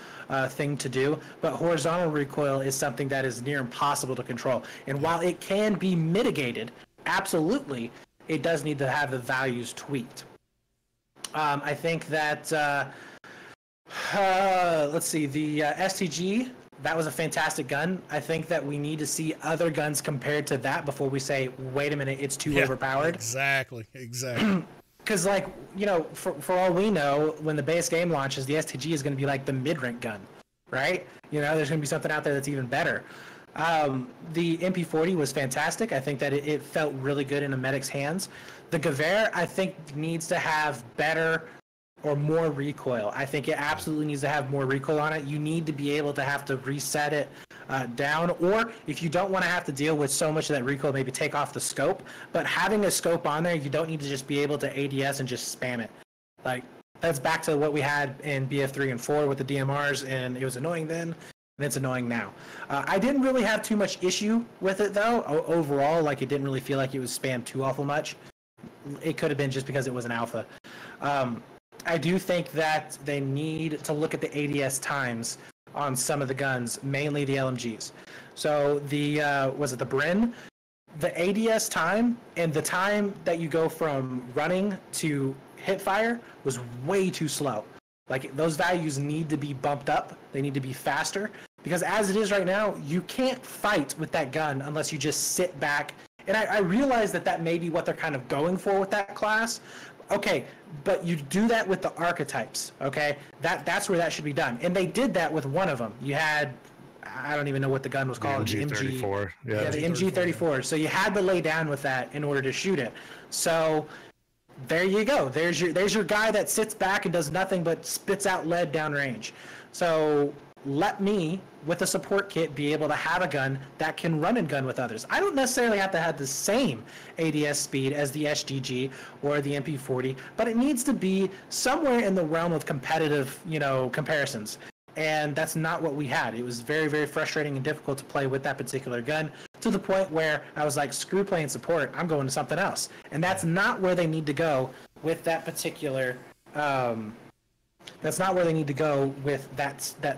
thing to do. But horizontal recoil is something that is near impossible to control. And while it can be mitigated, absolutely, it does need to have the values tweaked. I think that, let's see, the STG, that was a fantastic gun. I think that we need to see other guns compared to that before we say, wait a minute, it's too overpowered. Exactly. Because, like, for all we know, when the base game launches, the STG is going to be like the mid-rank gun, right? There's going to be something out there that's even better. The MP40 was fantastic. I think that it felt really good in a medic's hands. The Gewehr, I think, needs to have better or more recoil. I think it absolutely needs to have more recoil on it. You need to be able to have to reset it down, or if you don't want to have to deal with so much of that recoil, maybe take off the scope. But having a scope on there, you don't need to just be able to ADS and just spam it. Like, that's back to what we had in BF3 and 4 with the DMRs, and it was annoying then, and it's annoying now. I didn't really have too much issue with it, though, overall. Like, it didn't really feel like it was spammed too awful much. It could have been just because it was an alpha. I do think that they need to look at the ADS times on some of the guns, mainly the LMGs. So was it the Bren? The ADS time and the time that you go from running to hip fire was way too slow. Like, those values need to be bumped up. They need to be faster, because as it is right now, you can't fight with that gun unless you just sit back. And I realize that may be what they're kind of going for with that class. Okay, but you do that with the archetypes, okay? That's where that should be done. And they did that with one of them. You had, I don't even know what the gun was called. The MG34. Yeah, the MG34. So you had to lay down with that in order to shoot it. So there you go. There's your guy that sits back and does nothing but spits out lead downrange. So let me, with a support kit, be able to have a gun that can run and gun with others. I don't necessarily have to have the same ADS speed as the SGG or the MP40, but it needs to be somewhere in the realm of competitive, comparisons. And that's not what we had. It was very, very frustrating and difficult to play with that particular gun, to the point where I was like, screw playing support, I'm going to something else. And that's not where they need to go with that particular, that's not where they need to go with that.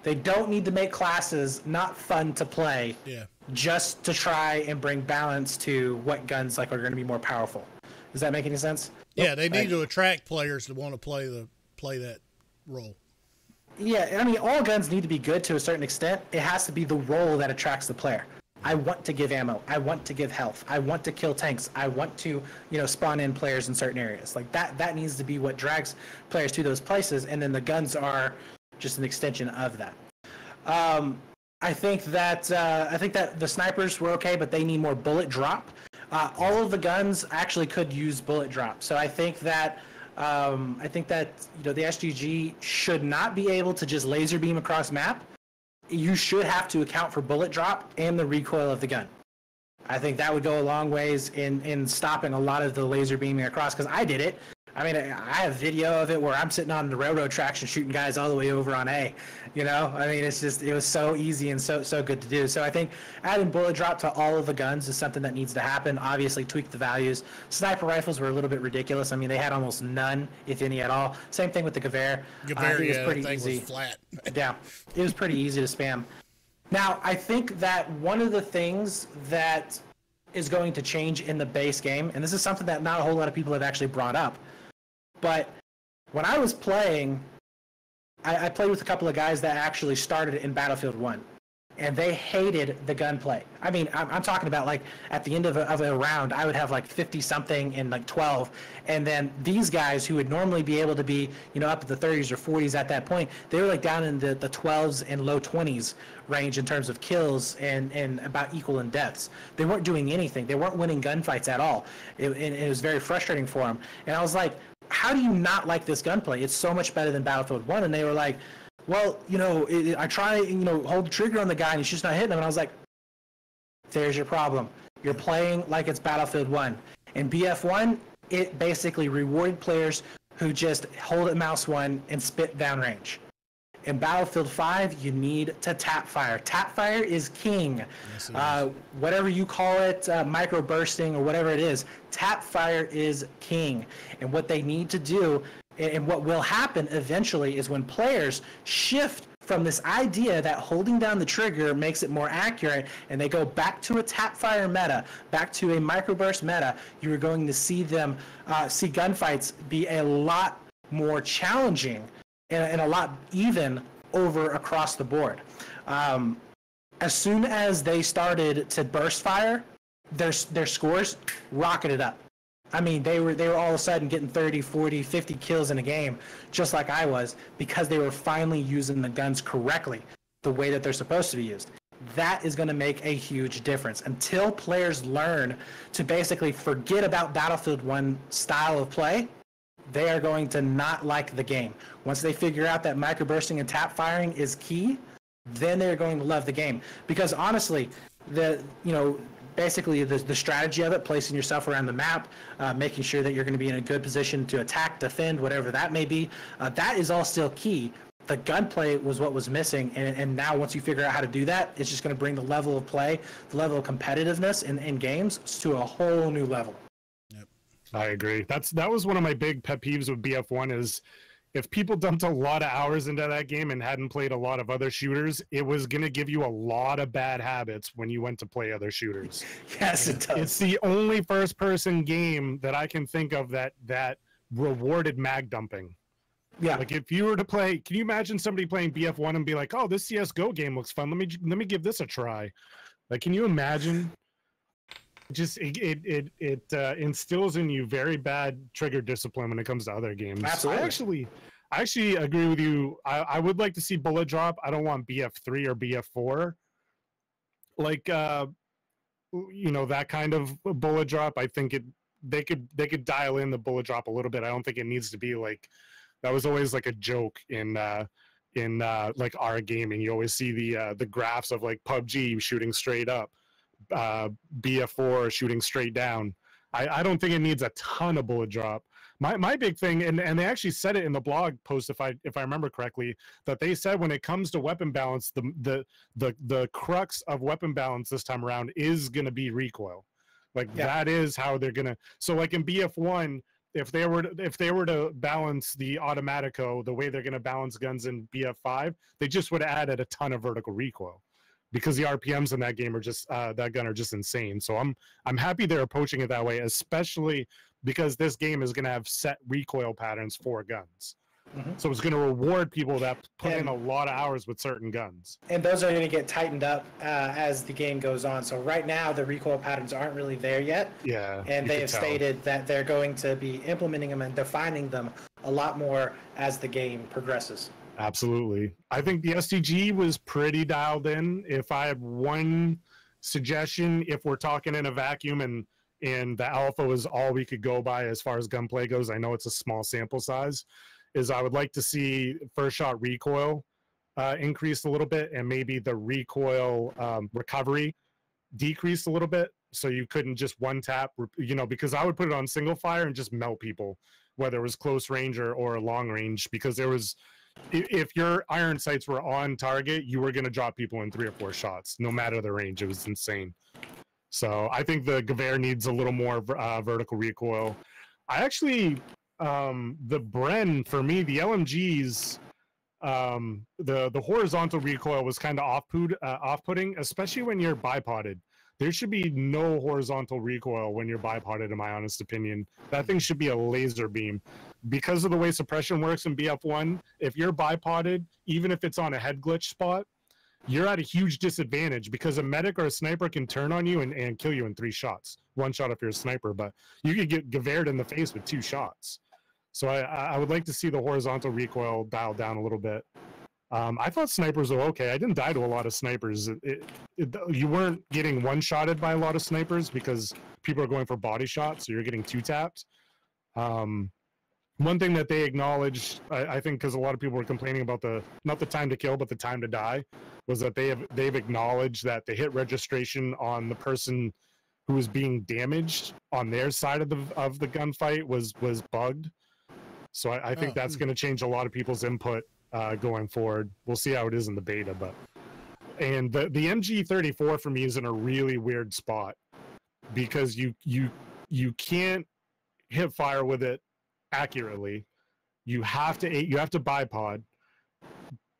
They don't need to make classes not fun to play, just to try and bring balance to what guns are going to be more powerful. Does that make any sense? Yeah, they need to attract players to want to play that role. Yeah, I mean, all guns need to be good to a certain extent. It has to be the role that attracts the player. I want to give ammo. I want to give health. I want to kill tanks. I want to, spawn in players in certain areas. Like that needs to be what drags players to those places, and then the guns are just an extension of that. I think that the snipers were okay, but they need more bullet drop. All of the guns actually could use bullet drop. So I think that the SGG should not be able to just laser beam across map. you should have to account for bullet drop and the recoil of the gun. I think that would go a long ways in stopping a lot of the laser beaming across, because I did it. I mean, I have video of it where I'm sitting on the railroad tracks and shooting guys all the way over on A. You know, I mean, it was so easy and so good to do. So I think adding bullet drop to all of the guns is something that needs to happen. Obviously, tweak the values. Sniper rifles were a little bit ridiculous. I mean, they had almost none, if any at all. Same thing with the Gewehr. Gewehr, it was pretty the thing easy. was flat. Yeah, it was pretty easy to spam. Now, I think that one of the things that is going to change in the base game, and this is something that not a whole lot of people have actually brought up, but when I was playing, I played with a couple of guys that actually started in Battlefield 1, and they hated the gunplay. I mean, I'm talking about, like, at the end of a round, I would have like 50-something and like 12, and then these guys who would normally be able to be, you know, up at the 30s or 40s at that point, they were like down in the 12s and low 20s range in terms of kills and about equal in deaths. They weren't doing anything. They weren't winning gunfights at all. It was very frustrating for them. And I was like, how do you not like this gunplay? It's so much better than Battlefield 1. And they were like, well, you know, I try, you know, hold the trigger on the guy and he's just not hitting him. And I was like, there's your problem. You're playing like it's Battlefield 1. In BF1, it basically rewarded players who just hold at mouse 1 and spit downrange. In Battlefield 5, you need to tap fire. Tap fire is king. Yes, whatever you call it, micro bursting or whatever it is, tap fire is king. And what they need to do, and what will happen eventually, is when players shift from this idea that holding down the trigger makes it more accurate, and they go back to a tap fire meta, back to a microburst meta, you're going to see them see gunfights be a lot more challenging and a lot even over across the board. As soon as they started to burst fire, their scores rocketed up. I mean, they were all of a sudden getting 30, 40, 50 kills in a game, just like I was, because they were finally using the guns correctly, the way that they're supposed to be used. That is going to make a huge difference. Until players learn to basically forget about Battlefield 1 style of play, they are going to not like the game. Once they figure out that microbursting and tap firing is key, then they're going to love the game. Because honestly, basically the strategy of it, placing yourself around the map, making sure that you're going to be in a good position to attack, defend, whatever that may be, that is all still key. The gunplay was what was missing, and now once you figure out how to do that, it's just going to bring the level of play, the level of competitiveness in games to a whole new level. I agree. That was one of my big pet peeves with BF1 is if people dumped a lot of hours into that game and hadn't played a lot of other shooters, it was going to give you a lot of bad habits when you went to play other shooters. Yes, it does. It's the only first-person game that I can think of that rewarded mag dumping. Yeah. Like if you were to play, can you imagine somebody playing BF1 and be like, "Oh, this CS:GO game looks fun. Let me give this a try." Like, can you imagine? Just it instills in you very bad trigger discipline when it comes to other games. Absolutely. I actually agree with you. I would like to see bullet drop. I don't want BF3 or BF4. Like that kind of bullet drop. I think they could dial in the bullet drop a little bit. I don't think it needs to be like that was always like a joke in like our gaming. You always see the graphs of like PUBG shooting straight up. BF4 shooting straight down. I don't think it needs a ton of bullet drop. My big thing, and they actually said it in the blog post if I remember correctly, that they said when it comes to weapon balance, the crux of weapon balance this time around is going to be recoil. Like that is how they're gonna. So like in BF1, if they were to balance the automatico the way they're going to balance guns in BF5, they just would have added a ton of vertical recoil. Because the RPMs in that game are just that gun are just insane. So I'm happy they're approaching it that way, especially because this game is going to have set recoil patterns for guns. Mm-hmm. So it's going to reward people that put in a lot of hours with certain guns. And those are going to get tightened up as the game goes on. So right now the recoil patterns aren't really there yet. Yeah. And they have stated that they're going to be implementing them and defining them a lot more as the game progresses. Absolutely. I think the STG was pretty dialed in. If I have one suggestion, if we're talking in a vacuum and the alpha was all we could go by as far as gunplay goes, I know it's a small sample size, is I would like to see first shot recoil increased a little bit, and maybe the recoil recovery decreased a little bit, so you couldn't just one tap, because I would put it on single fire and just melt people, whether it was close range or long range, because there was, if your iron sights were on target, you were going to drop people in 3 or 4 shots, no matter the range. It was insane. So I think the Gewehr needs a little more vertical recoil. I actually, the Bren, for me, the LMGs, the horizontal recoil was kind of off-putting, especially when you're bipoded. There should be no horizontal recoil when you're bipoded, in my honest opinion. That thing should be a laser beam. Because of the way suppression works in BF1, if you're bipoded, even if it's on a head glitch spot, you're at a huge disadvantage, because a medic or a sniper can turn on you and kill you in 3 shots. 1 shot if you're a sniper, but you could get Gewehr'd in the face with 2 shots. So I would like to see the horizontal recoil dialed down a little bit. I thought snipers were okay. I didn't die to a lot of snipers. You weren't getting one-shotted by a lot of snipers because people are going for body shots, so you're getting 2-tapped. One thing that they acknowledged, I think, because a lot of people were complaining about not the time to kill, but the time to die, was that they've acknowledged that the hit registration on the person who was being damaged on their side of the gunfight was bugged. So I think that's going to change a lot of people's input going forward. We'll see how it is in the beta, and the MG34 for me is in a really weird spot, because you can't hip fire with it accurately. You have to bipod,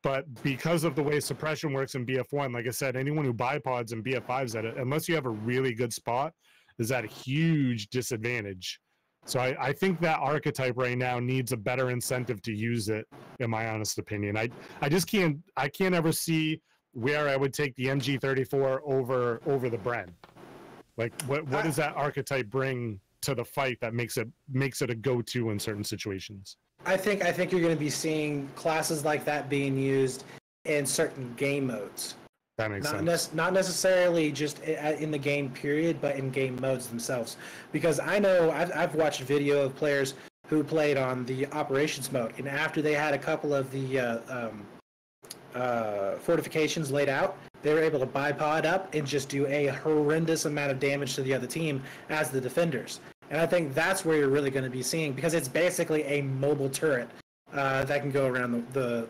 but because of the way suppression works in BF1, like I said, anyone who bipods in BF5s at it, unless you have a really good spot, is at a huge disadvantage. So I think that archetype right now needs a better incentive to use it, in my honest opinion. I just can't ever see where I would take the MG34 over the Bren. Like what does that archetype bring to the fight that makes it a go-to in certain situations? I think you're going to be seeing classes like that being used in certain game modes. That makes sense. Not necessarily just in the game period, but in game modes themselves. Because I know I've watched video of players who played on the operations mode, and after they had a couple of the fortifications laid out, they were able to bipod up and just do a horrendous amount of damage to the other team as the defenders. And I think that's where you're really going to be seeing, because it's basically a mobile turret that can go around the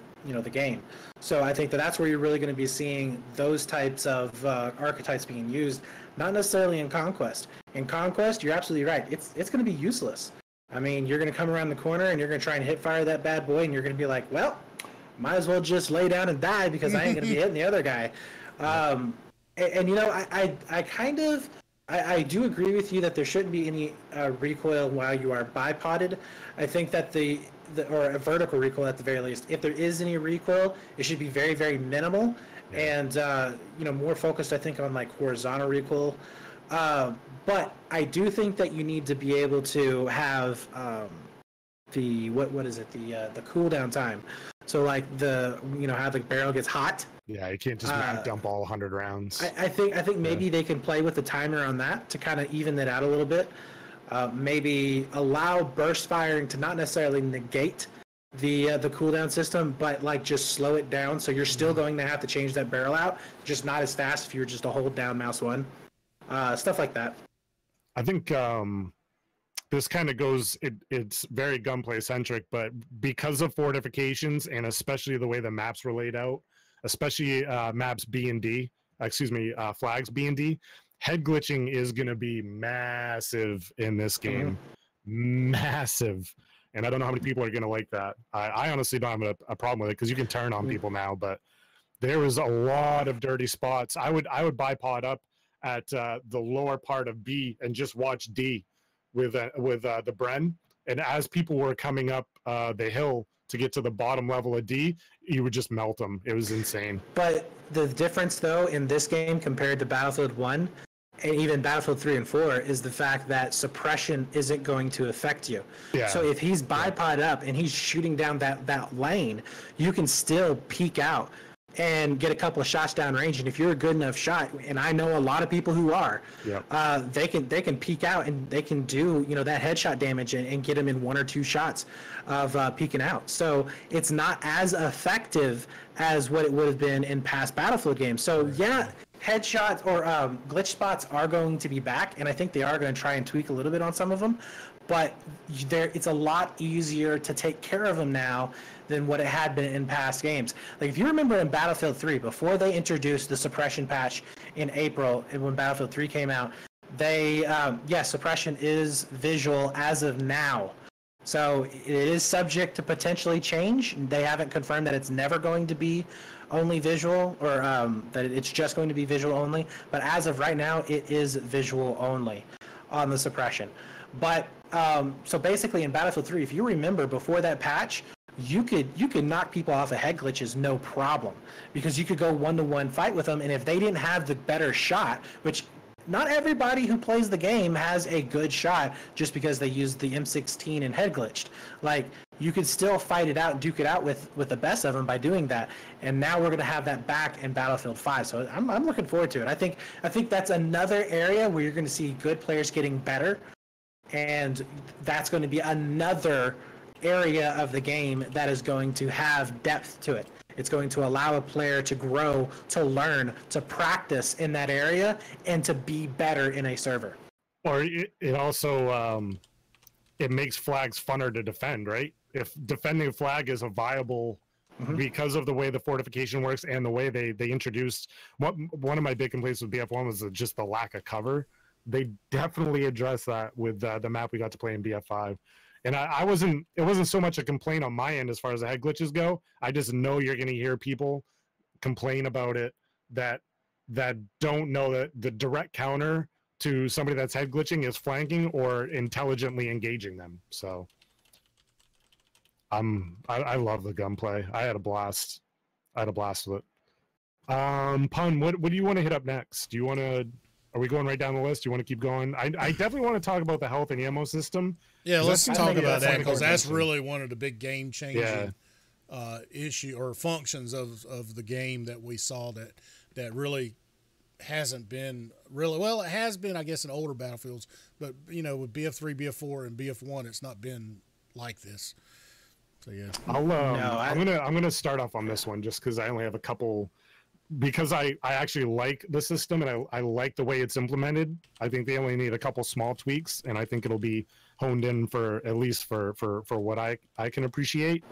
game. So I think that's where you're really going to be seeing those types of archetypes being used, not necessarily in Conquest. In Conquest, you're absolutely right. It's going to be useless. I mean, you're going to come around the corner and you're going to try and hit fire that bad boy, and you're going to be like, well, might as well just lay down and die, because I ain't going to be hitting the other guy. I do agree with you that there shouldn't be any recoil while you are bipoded. I think that or a vertical recoil at the very least. If there is any recoil, it should be very, very minimal, and more focused, I think, on like horizontal recoil. But I do think that you need to be able to have the cooldown time. So like how the barrel gets hot. Yeah, you can't just dump all 100 rounds. I think maybe they can play with the timer on that to kind of even it out a little bit. Maybe allow burst firing to not necessarily negate the cooldown system, but like just slow it down. So you're still going to have to change that barrel out, just not as fast if you're just to hold down mouse 1. Stuff like that. I think this kind of goes, it's very gunplay centric, but because of fortifications and especially the way the maps were laid out, especially maps B and D, flags B and D, head glitching is going to be massive in this game. Massive. And I don't know how many people are going to like that. I honestly don't have a problem with it, because you can turn on people now, but there was a lot of dirty spots. I would bipod up at the lower part of B and just watch D with the Bren, and as people were coming up the hill to get to the bottom level of D, you would just melt them. It was insane. But the difference, though, in this game compared to Battlefield 1 and even Battlefield 3 and 4 is the fact that suppression isn't going to affect you. Yeah. So if he's bipod up and he's shooting down that lane, you can still peek out and get a couple of shots down range. And if you're a good enough shot, and I know a lot of people who are, they can peek out and they can do, you know, that headshot damage and get them in 1 or 2 shots of peeking out. So it's not as effective as what it would have been in past Battlefield games. So yeah, headshots or glitch spots are going to be back, and I think they are going to try and tweak a little bit on some of them. But it's a lot easier to take care of them now than what it had been in past games. Like if you remember in Battlefield 3, before they introduced the suppression patch in April, and when Battlefield 3 came out, they, suppression is visual as of now. So it is subject to potentially change. They haven't confirmed that it's never going to be only visual, or that it's just going to be visual only. But as of right now, it is visual only on the suppression. But so basically in Battlefield 3, if you remember before that patch, you could knock people off of head glitches no problem, because you could go 1-to-1 fight with them, and if they didn't have the better shot, which not everybody who plays the game has a good shot just because they used the M16 and head glitched. Like, you could still fight it out and duke it out with the best of them by doing that. And now we're going to have that back in Battlefield 5. So I'm looking forward to it. I think that's another area where you're going to see good players getting better, and that's going to be another area of the game that is going to have depth to it. It's going to allow a player to grow, to learn, to practice in that area, and to be better in a server. Or it also it makes flags funner to defend, right? If defending a flag is a viable, because of the way the fortification works and the way they introduced, one of my big complaints with BF1 was just the lack of cover. They definitely addressed that with the map we got to play in BF5. And it wasn't so much a complaint on my end as far as the head glitches go. I just know you're going to hear people complain about it that don't know that the direct counter to somebody that's head glitching is flanking or intelligently engaging them. So I love the gunplay. I had a blast. with it. Pun, what do you want to hit up next? Are we going right down the list? Do you want to keep going? I definitely want to talk about the health and ammo system. Yeah, let's talk about that, because that's really one of the big game-changing issue or functions of the game that we saw that really hasn't been really well. It has been, I guess, in older Battlefields, but you know, with BF3, BF4, and BF1, it's not been like this. So yeah, I'm gonna start off on this one just because I only have a couple. Because I actually like the system and I like the way it's implemented. I think they only need a couple small tweaks, and I think it'll be honed in for at least for what I can appreciate.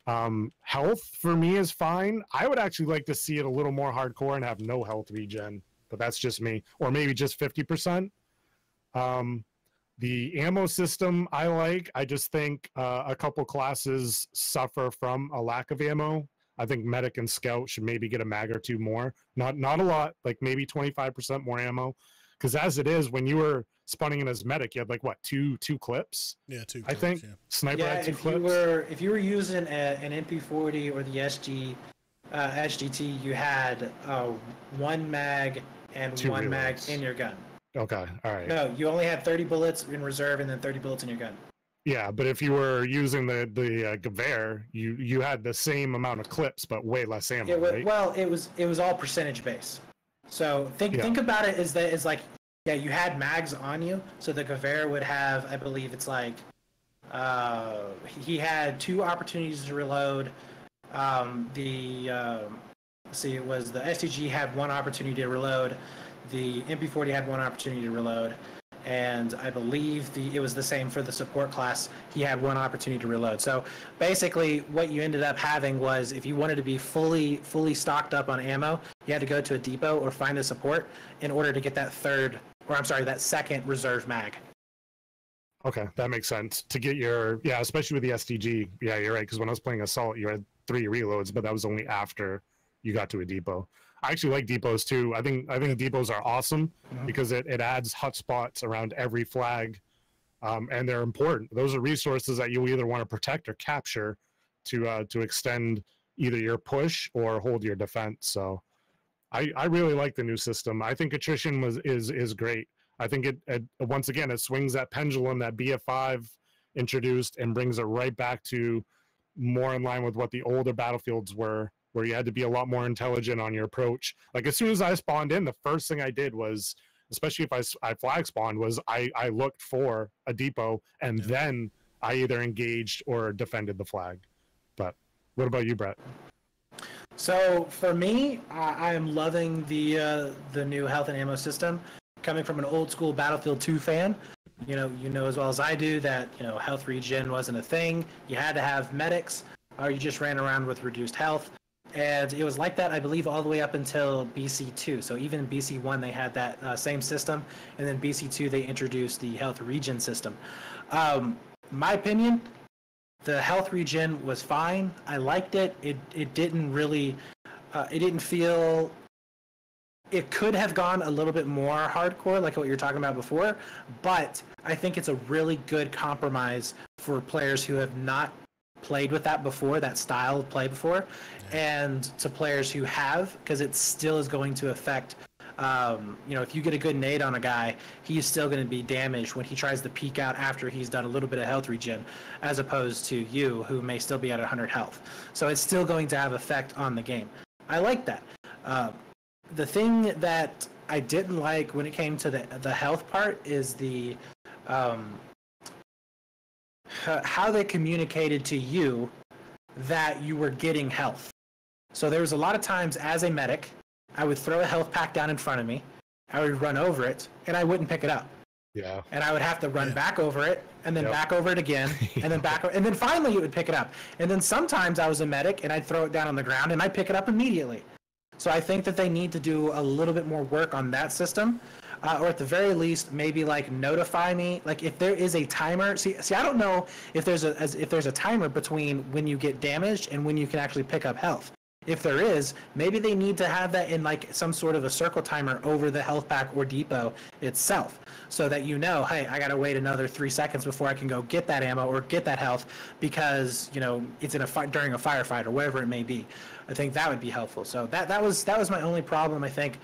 Health for me is fine. I would actually like to see it a little more hardcore and have no health regen, but that's just me. Or maybe just 50%. The ammo system I like. I just think a couple classes suffer from a lack of ammo. I think Medic and Scout should maybe get a mag or two more. Not a lot, like maybe 25% more ammo. Because as it is, when you were spawning in as Medic, you had like what, two clips? Yeah, 2 clips. I think Sniper had 2 clips. If you were using an MP40 or the SGT, you had 1 mag and 2 1 mag in your gun. Okay, all right. No, you only had 30 bullets in reserve and then 30 bullets in your gun. Yeah, but if you were using the Gewehr, you had the same amount of clips, but way less ammo, right? Well, it was all percentage based. So think about it as like, yeah, you had mags on you. So the Gewehr would have, I believe it's like, he had 2 opportunities to reload. It was the STG had 1 opportunity to reload. The MP40 had 1 opportunity to reload. And I believe it was the same for the support class. He had 1 opportunity to reload. So basically what you ended up having was, if you wanted to be fully stocked up on ammo, you had to go to a depot or find a support in order to get that second reserve mag. Okay, that makes sense. To get especially with the STG. Yeah, you're right, because when I was playing Assault, you had 3 reloads, but that was only after you got to a depot. I actually like depots too. I think depots are awesome because it adds hotspots around every flag, and they're important. Those are resources that you either want to protect or capture to extend either your push or hold your defense. So I really like the new system. I think attrition is great. I think it once again it swings that pendulum that BF5 introduced and brings it right back to more in line with what the older Battlefields were where you had to be a lot more intelligent on your approach. Like as soon as I spawned in, the first thing I did was, especially if I flag spawned, was I looked for a depot, and then I either engaged or defended the flag. But what about you, Brett? So for me, I am loving the new health and ammo system. Coming from an old school Battlefield 2 fan, you know as well as I do that health regen wasn't a thing. You had to have medics, or you just ran around with reduced health, and it was like that, I believe, all the way up until BC2. So even in BC1 they had that same system, and then BC2 they introduced the health regen system. My opinion, the health regen was fine. I liked it. It didn't really, it didn't feel. It could have gone a little bit more hardcore, like what you were talking about before, but I think it's a really good compromise for players who have not played with that before, that style of play before, and to players who have, because it still is going to affect. If you get a good nade on a guy, he's still going to be damaged when he tries to peek out after he's done a little bit of health regen, as opposed to you, who may still be at 100 health. So it's still going to have effect on the game. I like that. The thing that I didn't like when it came to the health part is the how they communicated to you that you were getting health. So there was a lot of times as a medic, I would throw a health pack down in front of me, I would run over it, and I wouldn't pick it up. Yeah. And I would have to run back over it, and then back over it again, and then back, and then finally it would pick it up. And then sometimes I was a medic, and I'd throw it down on the ground, and I'd pick it up immediately. So I think that they need to do a little bit more work on that system, or at the very least, maybe like notify me. Like if there is a timer. See, I don't know if there's a timer between when you get damaged and when you can actually pick up health. If there is, maybe they need to have that in like some sort of a circle timer over the health pack or depot itself, so that hey, I gotta wait another 3 seconds before I can go get that ammo or get that health because it's in during a firefight or whatever it may be. I think that would be helpful. So that was my only problem, I think,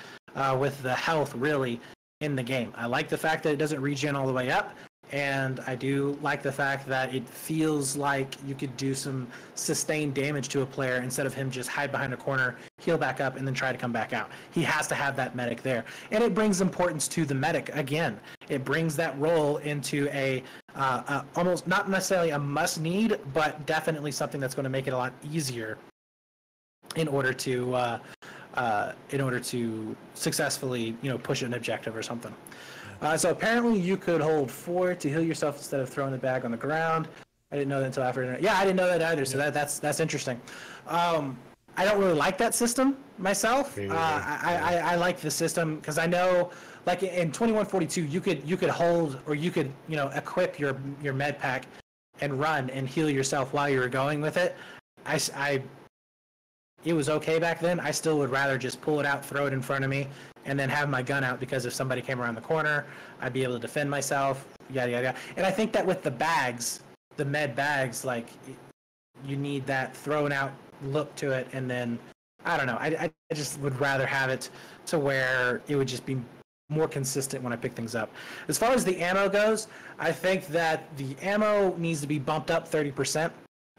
with the health really in the game. I like the fact that it doesn't regen all the way up, and I do like the fact that it feels like you could do some sustained damage to a player instead of him just hide behind a corner, heal back up, and then try to come back out. He has to have that medic there. And it brings importance to the medic again. It brings that role into a almost not necessarily a must-need, but definitely something that's going to make it a lot easier in order to successfully push an objective or something. So apparently you could hold 4 to heal yourself instead of throwing the bag on the ground. I didn't know that until after. Yeah, I didn't know that either. So that's interesting. I don't really like that system myself. I like the system because I know, like in 2142, you could hold, or you could equip your med pack and run and heal yourself while you were going with it. It was okay back then. I still would rather just pull it out, throw it in front of me, and then have my gun out, because if somebody came around the corner, I'd be able to defend myself, yada, yada, yada. And I think that with the bags, the med bags, like, you need that thrown out look to it, and then, I don't know, I just would rather have it to where it would just be more consistent when I pick things up. As far as the ammo goes, I think that the ammo needs to be bumped up 30%.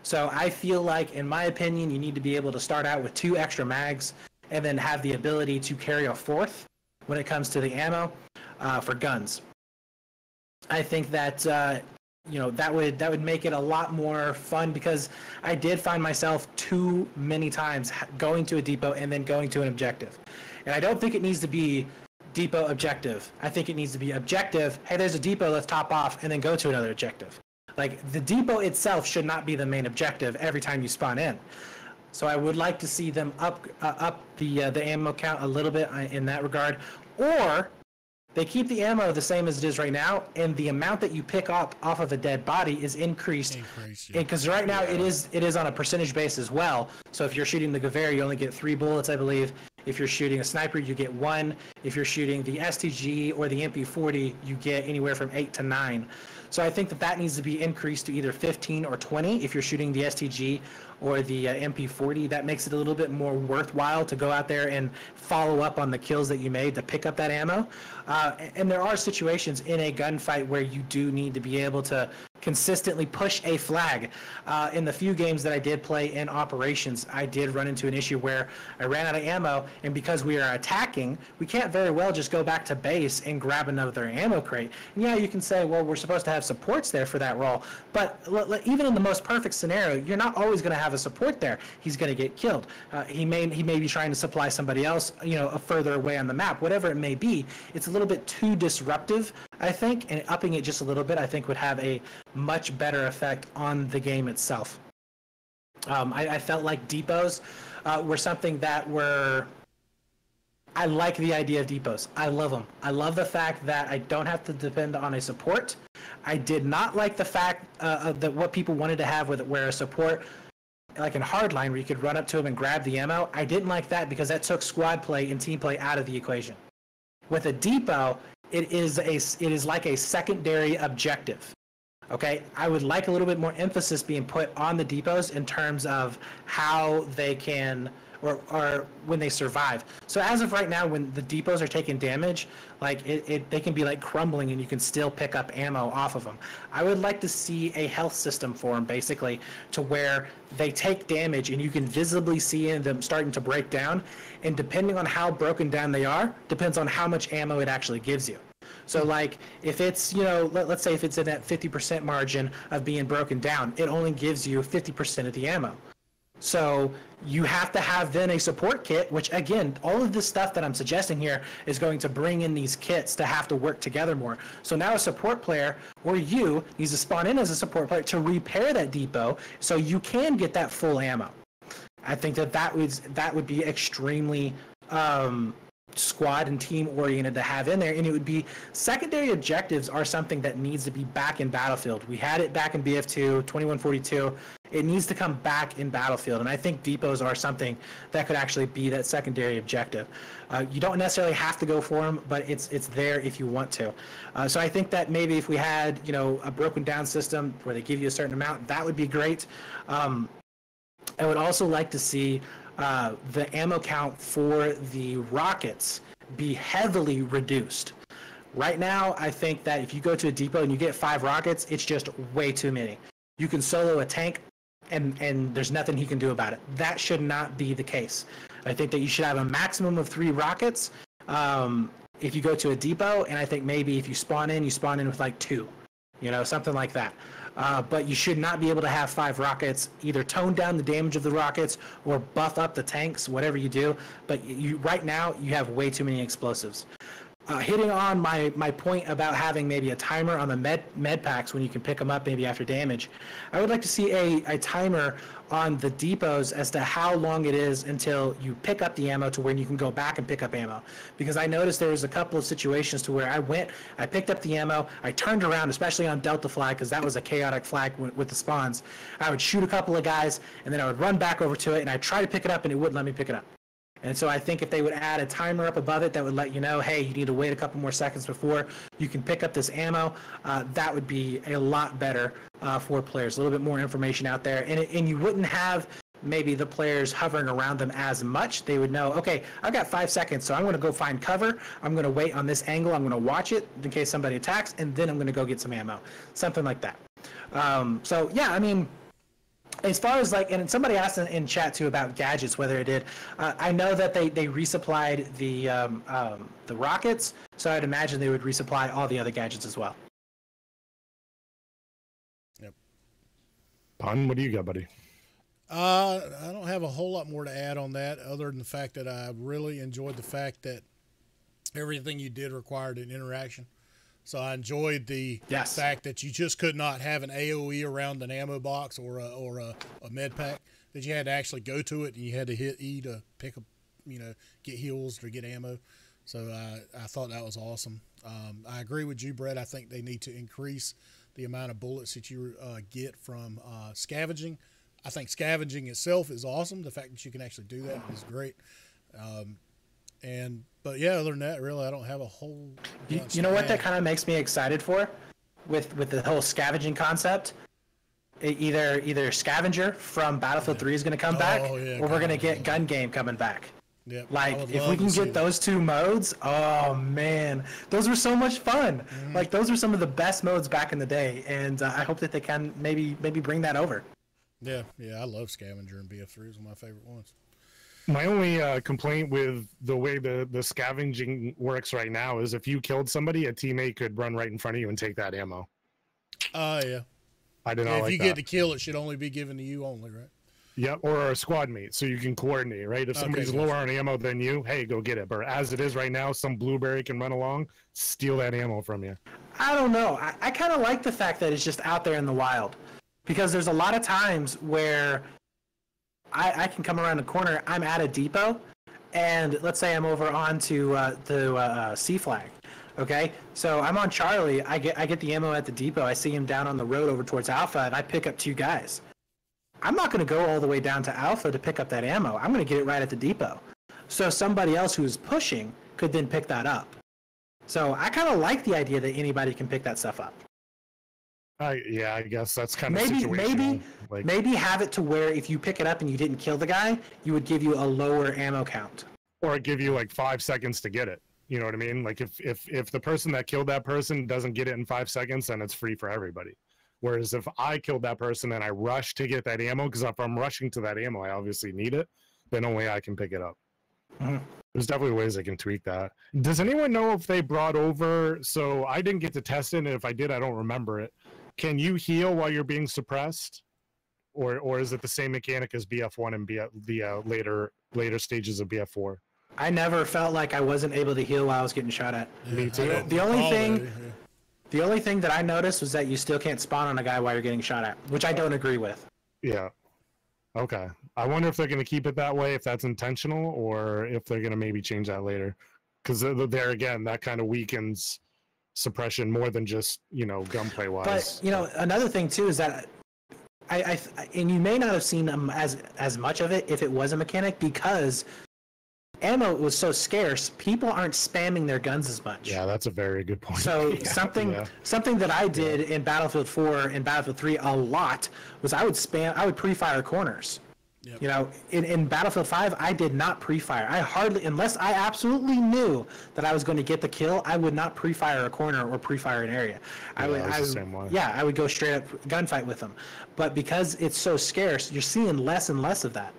So I feel like, in my opinion, you need to be able to start out with 2 extra mags and then have the ability to carry a 4th when it comes to the ammo for guns. I think that that would make it a lot more fun, because I did find myself too many times going to a depot and then going to an objective. And I don't think it needs to be depot objective. I think it needs to be objective. Hey, there's a depot, let's top off, and then go to another objective. Like, the depot itself should not be the main objective every time you spawn in. So I would like to see them up the ammo count a little bit in that regard, or they keep the ammo the same as it is right now, and the amount that you pick up off of a dead body is increased. Because right now it is on a percentage base as well. So if you're shooting the Gewehr, you only get 3 bullets, I believe. If you're shooting a sniper, you get 1. If you're shooting the STG or the MP40, you get anywhere from 8 to 9. So I think that needs to be increased to either 15 or 20 if you're shooting the STG or the MP40. That makes it a little bit more worthwhile to go out there and follow up on the kills that you made to pick up that ammo. And there are situations in a gunfight where you do need to be able to consistently push a flag. In the few games that I did play in operations, I did run into an issue where I ran out of ammo, and because we are attacking, we can't very well just go back to base and grab another ammo crate. And yeah, you can say, well, we're supposed to have supports there for that role, but even in the most perfect scenario, you're not always going to have a support there. He's going to get killed. He may be trying to supply somebody else, further away on the map, whatever it may be. It's a little bit too disruptive, I think, and upping it just a little bit, I think, would have a much better effect on the game itself. I felt like depots were something that were... I like the idea of depots. I love them. I love the fact that I don't have to depend on a support. I did not like the fact that what people wanted to have where a support, like in Hardline, where you could run up to him and grab the ammo. I didn't like that because that took squad play and team play out of the equation. With a depot, it is like a secondary objective. Okay, I would like a little bit more emphasis being put on the depots in terms of how they can, or when they survive. So as of right now, when the depots are taking damage, like they can be like crumbling, and you can still pick up ammo off of them. I would like to see a health system for them, basically, to where they take damage and you can visibly see them starting to break down. And depending on how broken down they are, depends on how much ammo it actually gives you. So like if it's, let's say if it's in that 50% margin of being broken down, it only gives you 50% of the ammo. So you have to have then a support kit, which again, all of this stuff that I'm suggesting here is going to bring in these kits to have to work together more. So now a support player, or you, needs to spawn in as a support player to repair that depot so you can get that full ammo. I think that would be extremely squad and team oriented to have in there, and it would be secondary objectives are something that needs to be back in Battlefield. We had it back in BF2 2142. It needs to come back in Battlefield, and I think depots are something that could actually be that secondary objective. You don't necessarily have to go for them, but it's there if you want to. So I think that maybe if we had a broken down system where they give you a certain amount, that would be great. I would also like to see the ammo count for the rockets be heavily reduced. Right now, I think that if you go to a depot and you get 5 rockets, it's just way too many. You can solo a tank, and there's nothing he can do about it. That should not be the case. I think that you should have a maximum of 3 rockets if you go to a depot, and I think maybe if you spawn in with like 2, something like that. But you should not be able to have 5 rockets. Either tone down the damage of the rockets or buff up the tanks, whatever you do. But right now, you have way too many explosives. Hitting on my point about having maybe a timer on the med packs when you can pick them up maybe after damage, I would like to see a timer on the depots as to how long it is until you pick up the ammo to when you can go back and pick up ammo. Because I noticed there was a couple of situations to where I picked up the ammo, I turned around, especially on Delta flag, because that was a chaotic flag with the spawns. I would shoot a couple of guys, and then I would run back over to it, and I'd try to pick it up, and it wouldn't let me pick it up. And so I think if they would add a timer up above it that would let you know, hey, you need to wait a couple more seconds before you can pick up this ammo, that would be a lot better for players. A little bit more information out there. And you wouldn't have maybe the players hovering around them as much. They would know, okay, I've got 5 seconds, so I'm going to go find cover. I'm going to wait on this angle. I'm going to watch it in case somebody attacks, and then I'm going to go get some ammo. Something like that. So, yeah, I mean... As far as and somebody asked in chat too about gadgets, whether it did. I know that they resupplied the rockets, so I'd imagine they would resupply all the other gadgets as well. Yep. Pun, what do you got, buddy? I don't have a whole lot more to add on that, other than the fact that I really enjoyed the fact that everything you did required an interaction. So I enjoyed the fact that you just could not have an AOE around an ammo box or a med pack, that you had to actually go to it and you had to hit E to pick up, get heals or get ammo. So I thought that was awesome. I agree with you, Brett. I think they need to increase the amount of bullets that you get from scavenging. I think scavenging itself is awesome. The fact that you can actually do that is great. But yeah, other than that, really, I don't have a whole. You know what that kind of makes me excited for, with the whole scavenging concept. Either Scavenger from Battlefield 3 is going to come back, or we're going to get Gun Game coming back. Yep, like if we can get those two modes, oh man, those were so much fun. Like those were some of the best modes back in the day, and I hope that they can maybe bring that over. Yeah, I love Scavenger and BF3 is one of my favorite ones. My only complaint with the way the scavenging works right now is if you killed somebody, a teammate could run right in front of you and take that ammo. Yeah. I did not like that. If you get the kill, it should only be given to you only, right? Yep, or a squad mate, so you can coordinate, right? If somebody's lower on ammo than you, hey, go get it. But as it is right now, some blueberry can run along, steal that ammo from you. I don't know. I kind of like the fact that it's just out there in the wild, because there's a lot of times where I can come around the corner, I'm at a depot, and let's say I'm over onto the C flag. Okay, so I'm on Charlie. I get the ammo at the depot. I see him down on the road over towards Alpha, and I pick up two guys. I'm not going to go all the way down to Alpha to pick up that ammo. I'm going to get it right at the depot. So somebody else who's pushing could then pick that up. So I kind of like the idea that anybody can pick that stuff up. Yeah, I guess that's kind of situational. Maybe have it to where if you pick it up and you didn't kill the guy, you would give you a lower ammo count. Or give you like 5 seconds to get it. You know what I mean? Like if the person that killed that person doesn't get it in 5 seconds, then it's free for everybody. Whereas if I killed that person and I rush to get that ammo, because if I'm rushing to that ammo, I obviously need it, then only I can pick it up. There's definitely ways they can tweak that. Does anyone know if they brought over, so I didn't get to test it, and if I did, I don't remember it. Can you heal while you're being suppressed? Or is it the same mechanic as BF1 and the later stages of BF4? I never felt like I wasn't able to heal while I was getting shot at. Me too. The only thing that I noticed was that you still can't spawn on a guy while you're getting shot at, which I don't agree with. Yeah. Okay. I wonder if they're going to keep it that way, if that's intentional, or if they're going to maybe change that later. Because there again, that kind of weakens suppression more than just, gunplay wise. But, another thing too is that and you may not have seen as much of it if it was a mechanic, because ammo was so scarce, people aren't spamming their guns as much. Yeah, that's a very good point. So something that I did in Battlefield 4 and Battlefield 3 a lot was I would pre-fire corners. Yep. In Battlefield 5, I did not pre-fire. Unless I absolutely knew that I was going to get the kill, I would not pre-fire a corner or pre-fire an area. I would go straight up gunfight with them. But because it's so scarce, you're seeing less and less of that.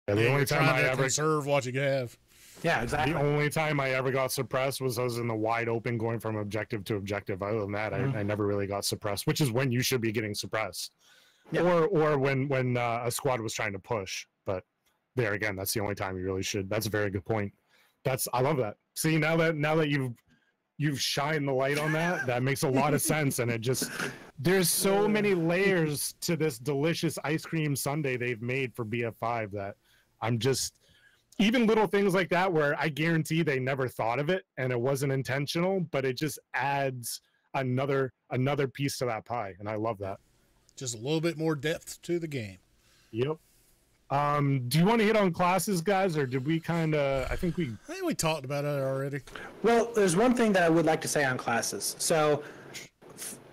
Yeah, the only time I ever conserve what you have. Yeah, exactly. The only time I ever got suppressed was I was in the wide open going from objective to objective. Other than that, I never really got suppressed, which is when you should be getting suppressed. Yeah. Or when a squad was trying to push. But there again, that's the only time you really should. That's a very good point. I love that. See, now that you've shined the light on that makes a lot of sense. And there's so many layers to this delicious ice cream sundae they've made for BF5 that I'm just, even little things like that where I guarantee they never thought of it and it wasn't intentional, but it just adds another piece to that pie. And I love that. Just a little bit more depth to the game. Yep. Do you want to hit on classes, guys, or did we I think we talked about it already. Well, there's one thing that I would like to say on classes. So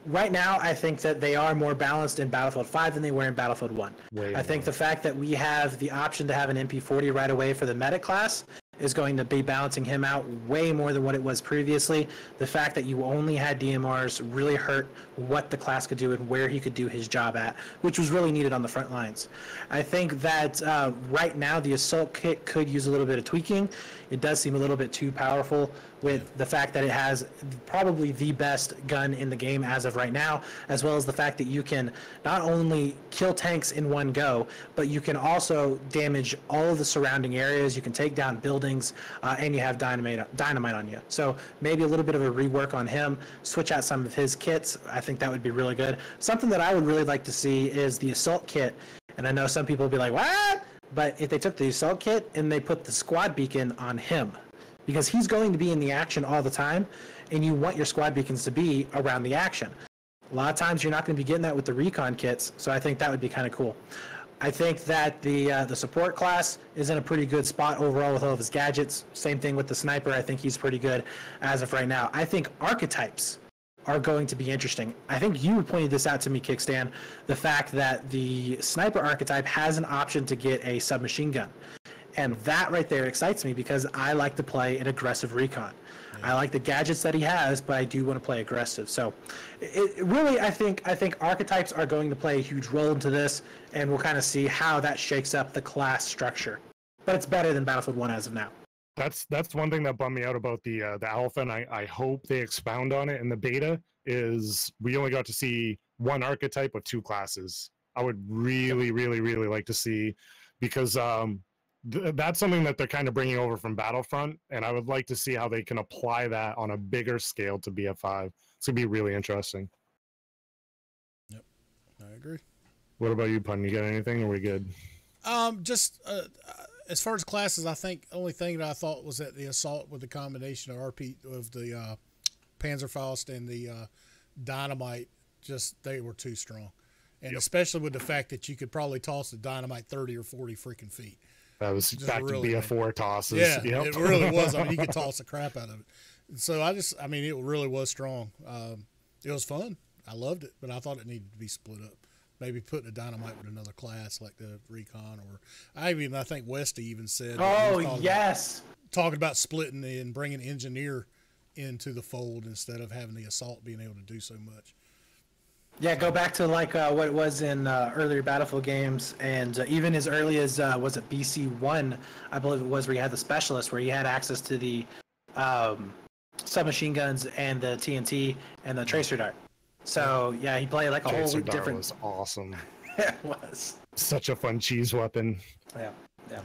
right now, I think that they are more balanced in Battlefield 5 than they were in Battlefield 1. I think the fact that we have the option to have an MP40 right away for the medic class is going to be balancing him out way more than what it was previously. The fact that you only had DMRs really hurt what the class could do and where he could do his job at, which was really needed on the front lines. I think that right now the assault kit could use a little bit of tweaking. It does seem a little bit too powerful with the fact that it has probably the best gun in the game as of right now, as well as the fact that you can not only kill tanks in one go, but you can also damage all of the surrounding areas. You can take down buildings, and you have dynamite on you. So maybe a little bit of a rework on him, switch out some of his kits. I think that would be really good. Something that I would really like to see is the assault kit. And I know some people will be like, what? But if they took the assault kit and they put the squad beacon on him, because he's going to be in the action all the time, and you want your squad beacons to be around the action. A lot of times you're not going to be getting that with the recon kits, so I think that would be kind of cool. I think that the support class is in a pretty good spot overall with all of his gadgets. Same thing with the sniper. I think he's pretty good as of right now. I think archetypes are going to be interesting. I think you pointed this out to me, Kickstand, the fact that the sniper archetype has an option to get a submachine gun. And that right there excites me because I like to play an aggressive recon. I like the gadgets that he has, but I do want to play aggressive. So, it really, I think archetypes are going to play a huge role into this, and we'll kind of see how that shakes up the class structure. But it's better than Battlefield 1 as of now. That's one thing that bummed me out about the alpha, and I hope they expound on it in the beta. Is we only got to see one archetype with 2 classes. I would really, really, really like to see, because that's something that they're kind of bringing over from Battlefront, and I would like to see how they can apply that on a bigger scale to BF5. It's gonna be really interesting. Yep, I agree. What about you, Pun? You got anything? Or are we good? Just as far as classes, I think the only thing that I thought was that the assault with the combination of the Panzerfaust and the dynamite, just they were too strong, and especially with the fact that you could probably toss the dynamite 30 or 40 freaking feet. That was just back really, to BF4 tosses. Yeah, it really was. I mean, you could toss the crap out of it. So I mean, it really was strong. It was fun. I loved it, but I thought it needed to be split up. Maybe putting a dynamite with another class like the recon, or I think Westy even said. Oh yes. Talking about splitting and bringing engineer into the fold instead of having the assault being able to do so much. Yeah, go back to like what it was in earlier Battlefield games, and even as early as was it BC1, I believe it was, where you had the specialist, where you had access to the submachine guns and the TNT and the tracer dart. So yeah, he played like a whole different. Was awesome. It was such a fun cheese weapon. Yeah.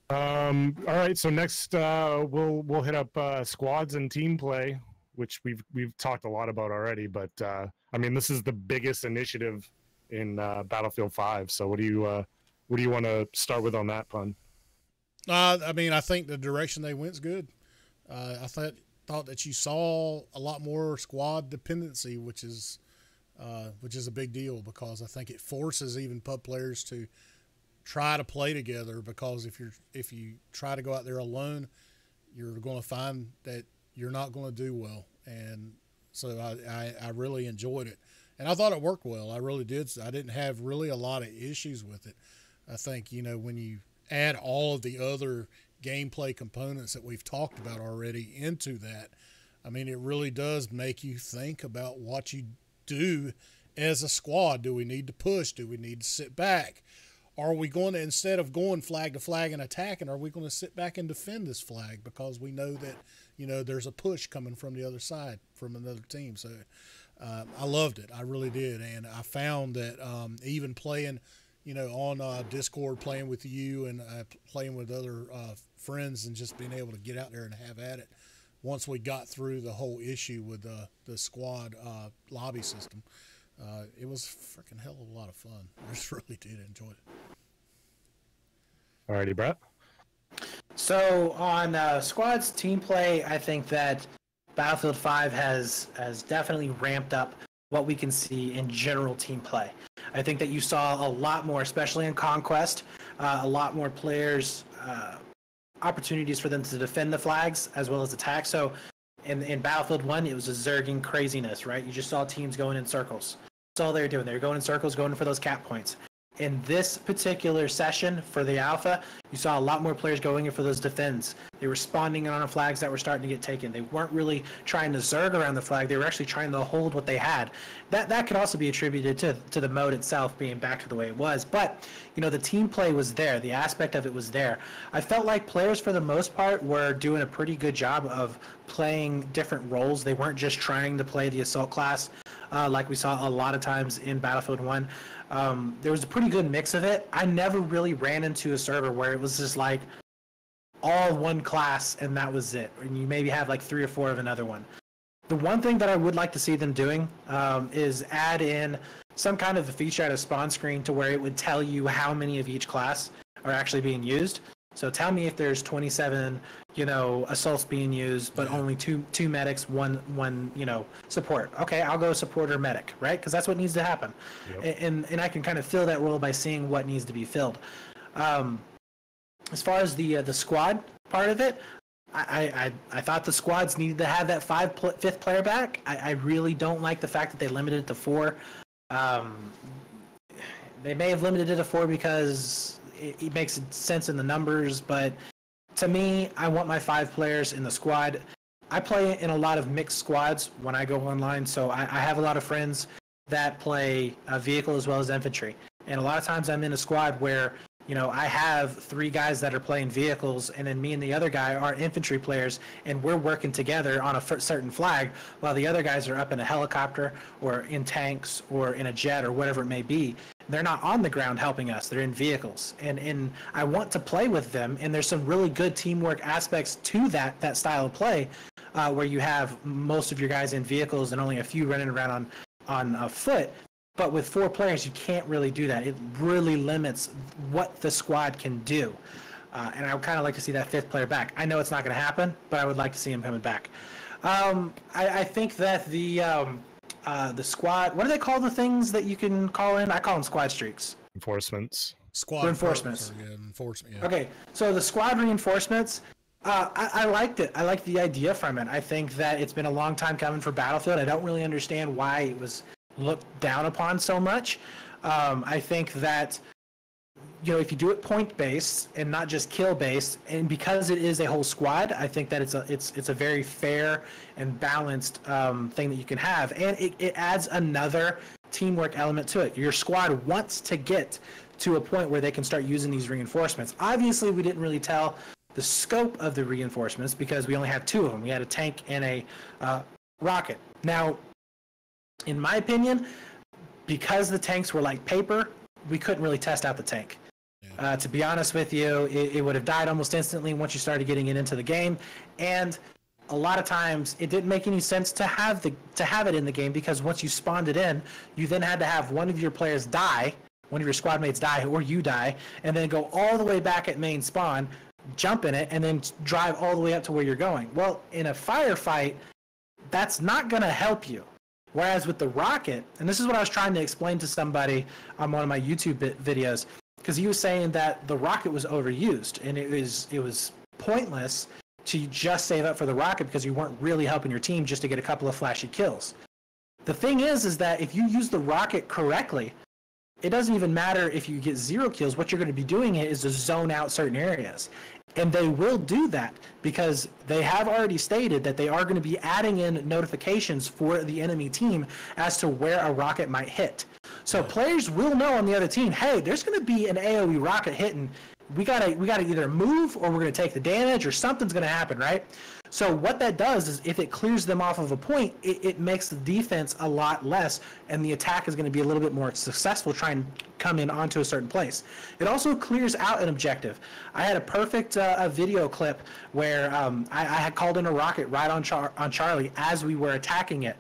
All right, so next we'll hit up squads and team play, which we've talked a lot about already, but I mean, this is the biggest initiative in Battlefield 5. So what do you want to start with on that, Pun? I mean, I think the direction they went is good. I thought that you saw a lot more squad dependency, which is a big deal, because I think it forces even pub players to try to play together, because if you try to go out there alone, you're going to find that you're not going to do well. And so I really enjoyed it, and I thought it worked well. I really did. I didn't have really a lot of issues with it. I think, when you add all of the other gameplay components that we've talked about already into that, I mean, it really does make you think about what you do as a squad. Do we need to push? Do we need to sit back? Are we going to, instead of going flag to flag and attacking, are we going to sit back and defend this flag because we know that, there's a push coming from the other side from another team? So I loved it. I really did. And I found that even playing, on Discord, playing with you and playing with other friends, and just being able to get out there and have at it, once we got through the whole issue with the squad lobby system, it was a freaking hell of a lot of fun. I just really did enjoy it. Alrighty, Brett. So on squads team play, I think that Battlefield 5 has definitely ramped up what we can see in general team play. I think that you saw a lot more, especially in Conquest, a lot more players, opportunities for them to defend the flags as well as attack. So in Battlefield 1, it was a zerging craziness, right? You just saw teams going in circles. That's all they were doing. They were going in circles, going for those cap points. In this particular session for the alpha, you saw a lot more players going in for those defends. They were spawning on flags that were starting to get taken. They weren't really trying to zerg around the flag. They were actually trying to hold what they had. That could also be attributed to the mode itself being back to the way it was. But, the team play was there. The aspect of it was there. I felt like players, for the most part, were doing a pretty good job of playing different roles. They weren't just trying to play the assault class like we saw a lot of times in Battlefield 1. There was a pretty good mix of it. I never really ran into a server where it was just like all one class and that was it. And you maybe have like 3 or 4 of another one. The one thing that I would like to see them doing is add in some kind of a feature at a spawn screen to where it would tell you how many of each class are actually being used. So tell me if there's 27, assaults being used, but only two medics, one, support. Okay, I'll go support or medic, right? Because that's what needs to happen. Yep. And I can kind of fill that role by seeing what needs to be filled. As far as the squad part of it, I thought the squads needed to have that fifth player back. I really don't like the fact that they limited it to 4. They may have limited it to 4 because it makes sense in the numbers, but to me, I want my 5 players in the squad. I play in a lot of mixed squads when I go online, so I have a lot of friends that play vehicle as well as infantry. And a lot of times I'm in a squad where, I have 3 guys that are playing vehicles, and then me and the other guy are infantry players, and we're working together on a certain flag while the other guys are up in a helicopter or in tanks or in a jet or whatever it may be. They're not on the ground helping us. They're in vehicles. And I want to play with them, and there's some really good teamwork aspects to that style of play, where you have most of your guys in vehicles and only a few running around on foot. But with 4 players, you can't really do that. It really limits what the squad can do. And I would kind of like to see that 5th player back. I know it's not going to happen, but I would like to see him coming back. I think that the squad, what do they call the things that you can call in? I call them squad streaks. Reinforcements. Squad reinforcements. Enforcement. Yeah. Okay, so the squad reinforcements, I liked it. I liked the idea from it. I think that it's been a long time coming for Battlefield. I don't really understand why it was looked down upon so much. I think that if you do it point based and not just kill based, and because it is a whole squad, I think that it's a very fair and balanced thing that you can have, and it adds another teamwork element to it. Your squad wants to get to a point where they can start using these reinforcements. Obviously, we didn't really tell the scope of the reinforcements because we only had 2 of them. We had a tank and a rocket. Now, in my opinion, because the tanks were like paper, we couldn't really test out the tank. To be honest with you, it would have died almost instantly once you started getting it into the game, and a lot of times it didn't make any sense to have it in the game, because once you spawned it in, you then had to have one of your players die, one of your squad mates die, or you die, and then go all the way back at main spawn, jump in it, and then drive all the way up to where you're going. Well, in a firefight, that's not going to help you. Whereas with the rocket, and this is what I was trying to explain to somebody on one of my YouTube videos, because he was saying that the rocket was overused, and it was pointless to just save up for the rocket because you weren't really helping your team just to get a couple of flashy kills. The thing is that if you use the rocket correctly, it doesn't even matter if you get 0 kills. What you're going to be doing is to zone out certain areas. And they will do that because they have already stated that they are going to be adding in notifications for the enemy team as to where a rocket might hit. So players will know on the other team, hey, there's going to be an AoE rocket hitting. We gotta either move, or we're going to take the damage, or something's going to happen, right? So what that does is, if it clears them off of a point, it makes the defense a lot less, and the attack is going to be a little bit more successful trying to come in onto a certain place. It also clears out an objective. I had a perfect video clip where I had called in a rocket right on Charlie as we were attacking it.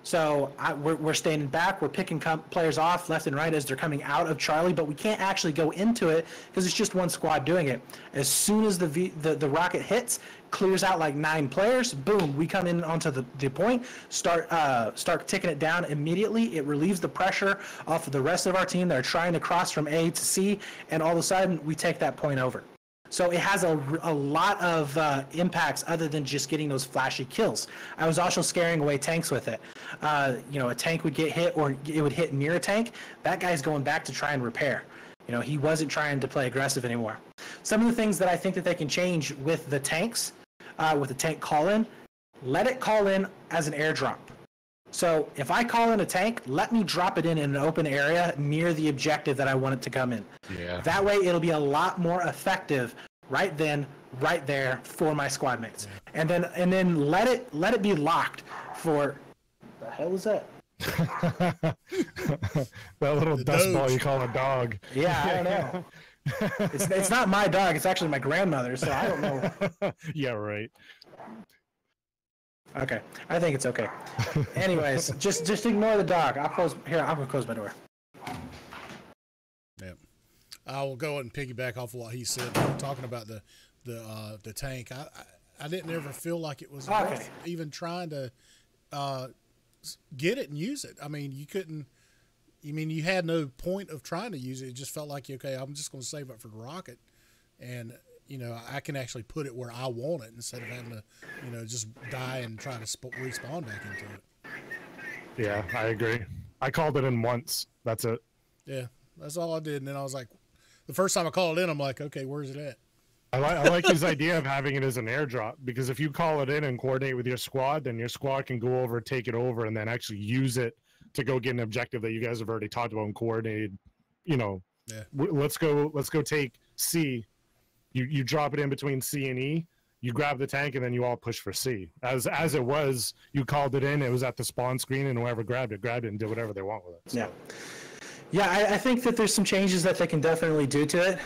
So we're standing back, we're picking players off left and right as they're coming out of Charlie, but we can't actually go into it because it's just one squad doing it. As soon as the rocket hits, clears out like 9 players, boom, we come in onto the point, start ticking it down immediately. It relieves the pressure off of the rest of our team that are trying to cross from A to C, and all of a sudden we take that point over. So it has a lot of impacts other than just getting those flashy kills. I was also scaring away tanks with it. A tank would get hit, or it would hit near a tank. That guy's going back to try and repair. He wasn't trying to play aggressive anymore. Some of the things that I think that they can change with the tanks, with the tank call-in, let it call in as an airdrop. So if I call in a tank, let me drop it in an open area near the objective that I want it to come in. Yeah. That way it'll be a lot more effective right then, right there for my squad mates. Yeah. And then let it be locked for, the hell is that? That little dust ball you call a dog. Yeah, I don't know. It's not my dog, it's actually my grandmother, so I don't know. Yeah, right. Okay, I think it's okay. Anyways, just ignore the dog. I'm gonna close my door. Yeah, I will go and piggyback off of what he said, talking about the tank. I didn't ever feel like it was worth even trying to get it and use it. I mean, you couldn't. You had no point of trying to use it. It just felt like, okay, I'm just going to save up for the rocket, and I can actually put it where I want it instead of having to, just die and try to respawn back into it. Yeah, I agree. I called it in once. That's it. Yeah, that's all I did. And then I was like, the first time I called it in, I'm like, okay, where's it at? I like his idea of having it as an airdrop, because if you call it in and coordinate with your squad, then your squad can go over, take it over, and then actually use it to go get an objective that you guys have already talked about and coordinated. You know, let's go take C. You drop it in between C and E. You grab the tank, and then you all push for C. As it was, you called it in. It was at the spawn screen, and whoever grabbed it, and did whatever they want with it. So. Yeah. Yeah, I think that there's some changes that they can definitely do to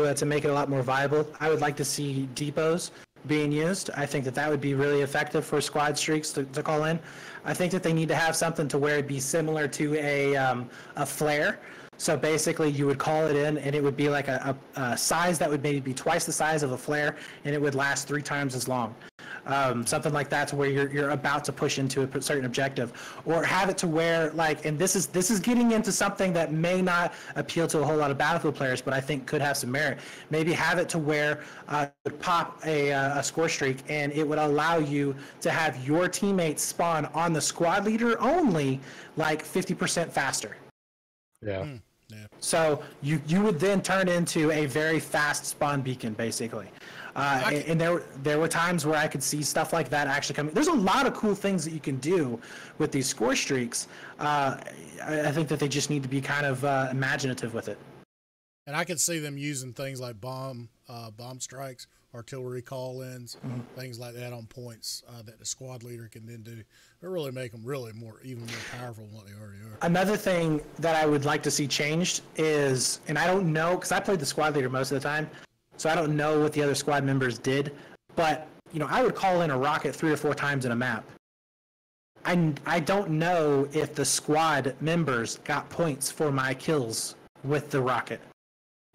it to make it a lot more viable. I would like to see depots being used. I think that would be really effective for squad streaks to call in. I think that they need to have something to where it'd be similar to a flare. So basically, you would call it in, and it would be like a size that would maybe be twice the size of a flare, and it would last 3 times as long. Something like that, to where you're about to push into a certain objective, or have it to where, like, and this is getting into something that may not appeal to a whole lot of Battlefield players, but I think could have some merit. Maybe have it to where it would pop a score streak, and it would allow you to have your teammates spawn on the squad leader only like 50% faster. Yeah. Yeah. So you would then turn into a very fast spawn beacon, basically. And there were times where I could see stuff like that actually coming. There's a lot of cool things that you can do with these score streaks. I think that they just need to be kind of imaginative with it. And I could see them using things like bomb strikes, artillery call-ins, things like that on points that the squad leader can then do. It really make them even more powerful than what they already are. Another thing that I would like to see changed is, and I don't know, because I played the squad leader most of the time, so I don't know what the other squad members did, but I would call in a rocket 3 or 4 times in a map. I don't know if the squad members got points for my kills with the rocket.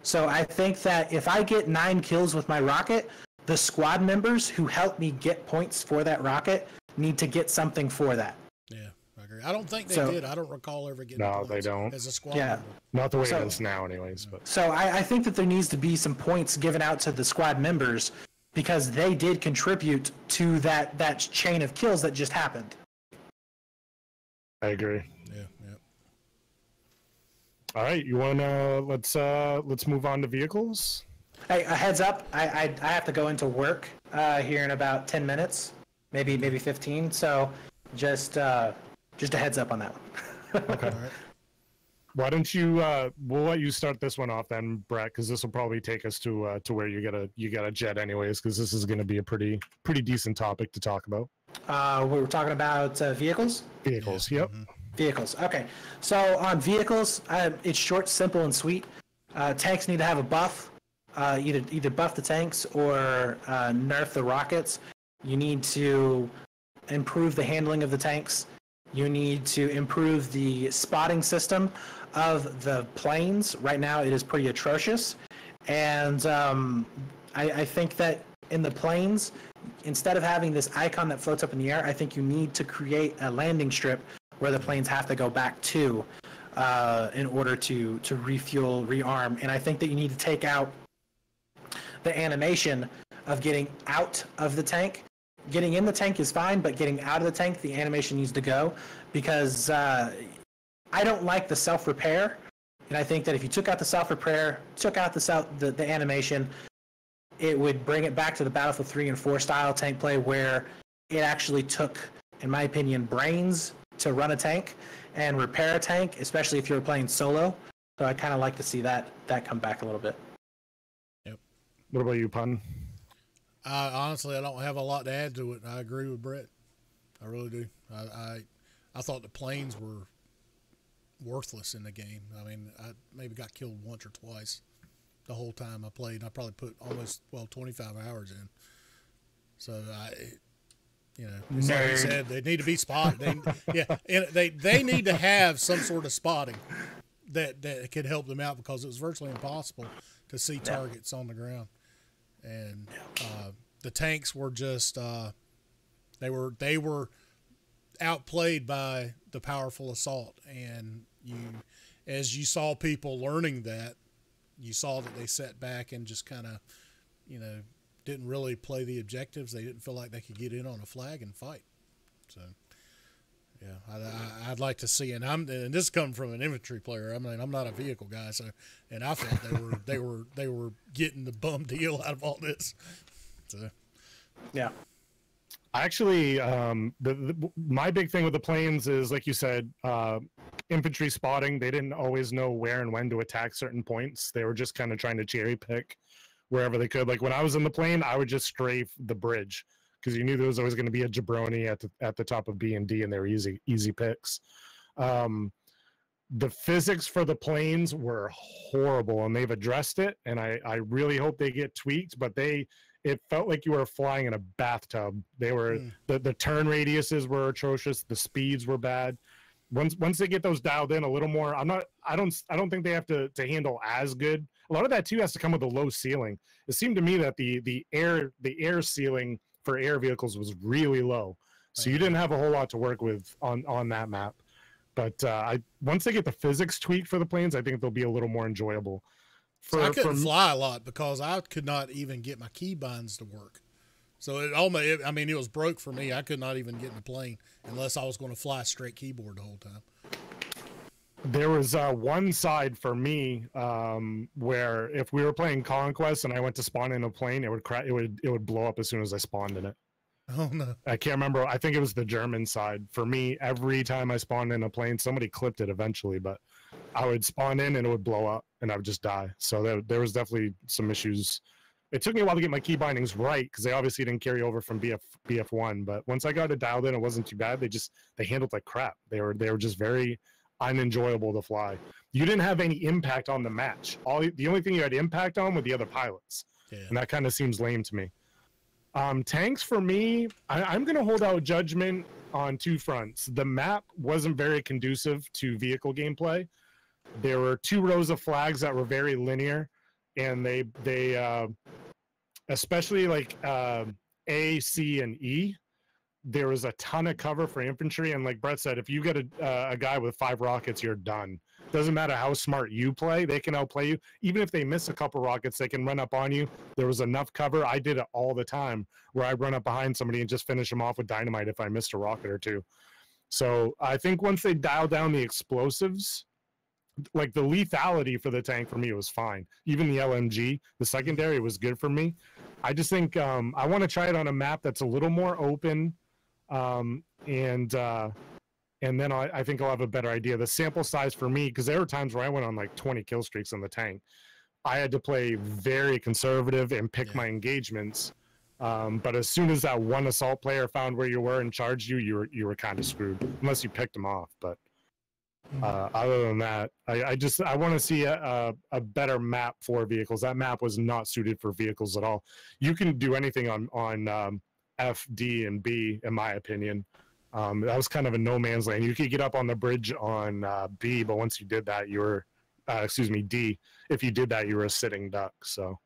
So I think that if I get 9 kills with my rocket, the squad members who helped me get points for that rocket need to get something for that. Yeah, I agree. I don't think they did. I don't recall ever getting No, points they don't. as a squad Yeah. member. Not the way it is now, anyways. But So I think that there needs to be some points given out to the squad members, because they did contribute to that chain of kills that just happened. I agree. Yeah. All right, you wanna let's move on to vehicles. Hey, a heads up! I have to go into work here in about 10 minutes, maybe 15. So just a heads up on that one. Okay. All right. Why don't you? We'll let you start this one off then, Brett, because this will probably take us to where you got a jet anyways, because this is going to be a pretty decent topic to talk about. We're talking about vehicles. Vehicles. Yeah. Yep. Mm-hmm. Vehicles. Okay. So on vehicles, it's short, simple, and sweet. Tanks need to have a buff. Either buff the tanks or nerf the rockets. You need to improve the handling of the tanks. You need to improve the spotting system of the planes. Right now, it is pretty atrocious. And I think that in the planes, instead of having this icon that floats up in the air, I think you need to create a landing strip where the planes have to go back to in order to refuel, rearm. And I think that you need to take out the animation of getting out of the tank. Getting in the tank is fine, but getting out of the tank, the animation needs to go, because I don't like the self-repair. And I think that if you took out the self-repair, took out the animation, it would bring it back to the Battlefield 3 and 4 style tank play, where it actually took, in my opinion, brains to run a tank and repair a tank, especially if you were playing solo. So I kind of like to see that come back a little bit. Yep. What about you, Pun? Honestly, I don't have a lot to add to it. I agree with Brett. I really do. I thought the planes were worthless in the game. I mean, I maybe got killed once or twice the whole time I played. I probably put almost 25 hours in. So it's like you said, they need to be spotted. They need to have some sort of spotting that could help them out, because it was virtually impossible to see targets on the ground. And the tanks were just they were outplayed by the powerful assault. And as you saw people learning that, you saw that they sat back and just kind of didn't really play the objectives. They didn't feel like they could get in on a flag and fight. So Yeah, I'd like to see, and this is coming from an infantry player. I mean, I'm not a vehicle guy, so, and I felt they were getting the bum deal out of all this. So, yeah. Actually, my big thing with the planes is, like you said, infantry spotting. They didn't always know where and when to attack certain points. They were just kind of trying to cherry pick wherever they could. Like when I was in the plane, I would just strafe the bridge because you knew there was always going to be a jabroni at the top of B and D, and they were easy picks. The physics for the planes were horrible, and they've addressed it, and I really hope they get tweaked, but it felt like you were flying in a bathtub. They were the turn radiuses were atrocious, the speeds were bad. Once they get those dialed in a little more, I don't think they have to handle as good. A lot of that too has to come with a low ceiling. It seemed to me that the air ceiling for air vehicles was really low, so you didn't have a whole lot to work with on that map. But once they get the physics tweaked for the planes, I think they'll be a little more enjoyable. I couldn't fly a lot because I could not even get my keybinds to work. So it was broke for me. I could not even get in the plane unless I was going to fly straight keyboard the whole time. There was one side for me where if we were playing Conquest and I went to spawn in a plane, it would blow up as soon as I spawned in it. Oh no! I can't remember. I think it was the German side. For me, every time I spawned in a plane, somebody clipped it eventually, but I would spawn in and it would blow up and I would just die. So there was definitely some issues. It took me a while to get my key bindings right because they obviously didn't carry over from BF1. But once I got it dialed in, it wasn't too bad. They handled like crap. They were just very unenjoyable to fly. You didn't have any impact on the match. The only thing you had impact on were the other pilots, and that kind of seems lame to me. Tanks for me, I'm going to hold out judgment on two fronts. The map wasn't very conducive to vehicle gameplay. There were 2 rows of flags that were very linear, and they especially like A, C, and E, there was a ton of cover for infantry. And like Brett said, if you get a guy with 5 rockets, you're done. Doesn't matter how smart you play, they can outplay you. Even if they miss a couple rockets, they can run up on you. There was enough cover. I did it all the time where I'd run up behind somebody and just finish them off with dynamite if I missed a rocket or 2. So I think once they dial down the explosives, like the lethality for the tank for me was fine. Even the LMG, the secondary was good for me. I just think I want to try it on a map that's a little more open, and then I think I'll have a better idea. The sample size for me, because there were times where I went on like 20 kill streaks on the tank. I had to play very conservative and pick my engagements. But as soon as that one assault player found where you were and charged you, you were kind of screwed, unless you picked them off. But other than that, I want to see a better map for vehicles. That map was not suited for vehicles at all. You can do anything on F, D, and B, in my opinion. That was kind of a no man's land. You could get up on the bridge on B, but once you did that, you were, D. If you did that, you were a sitting duck. So,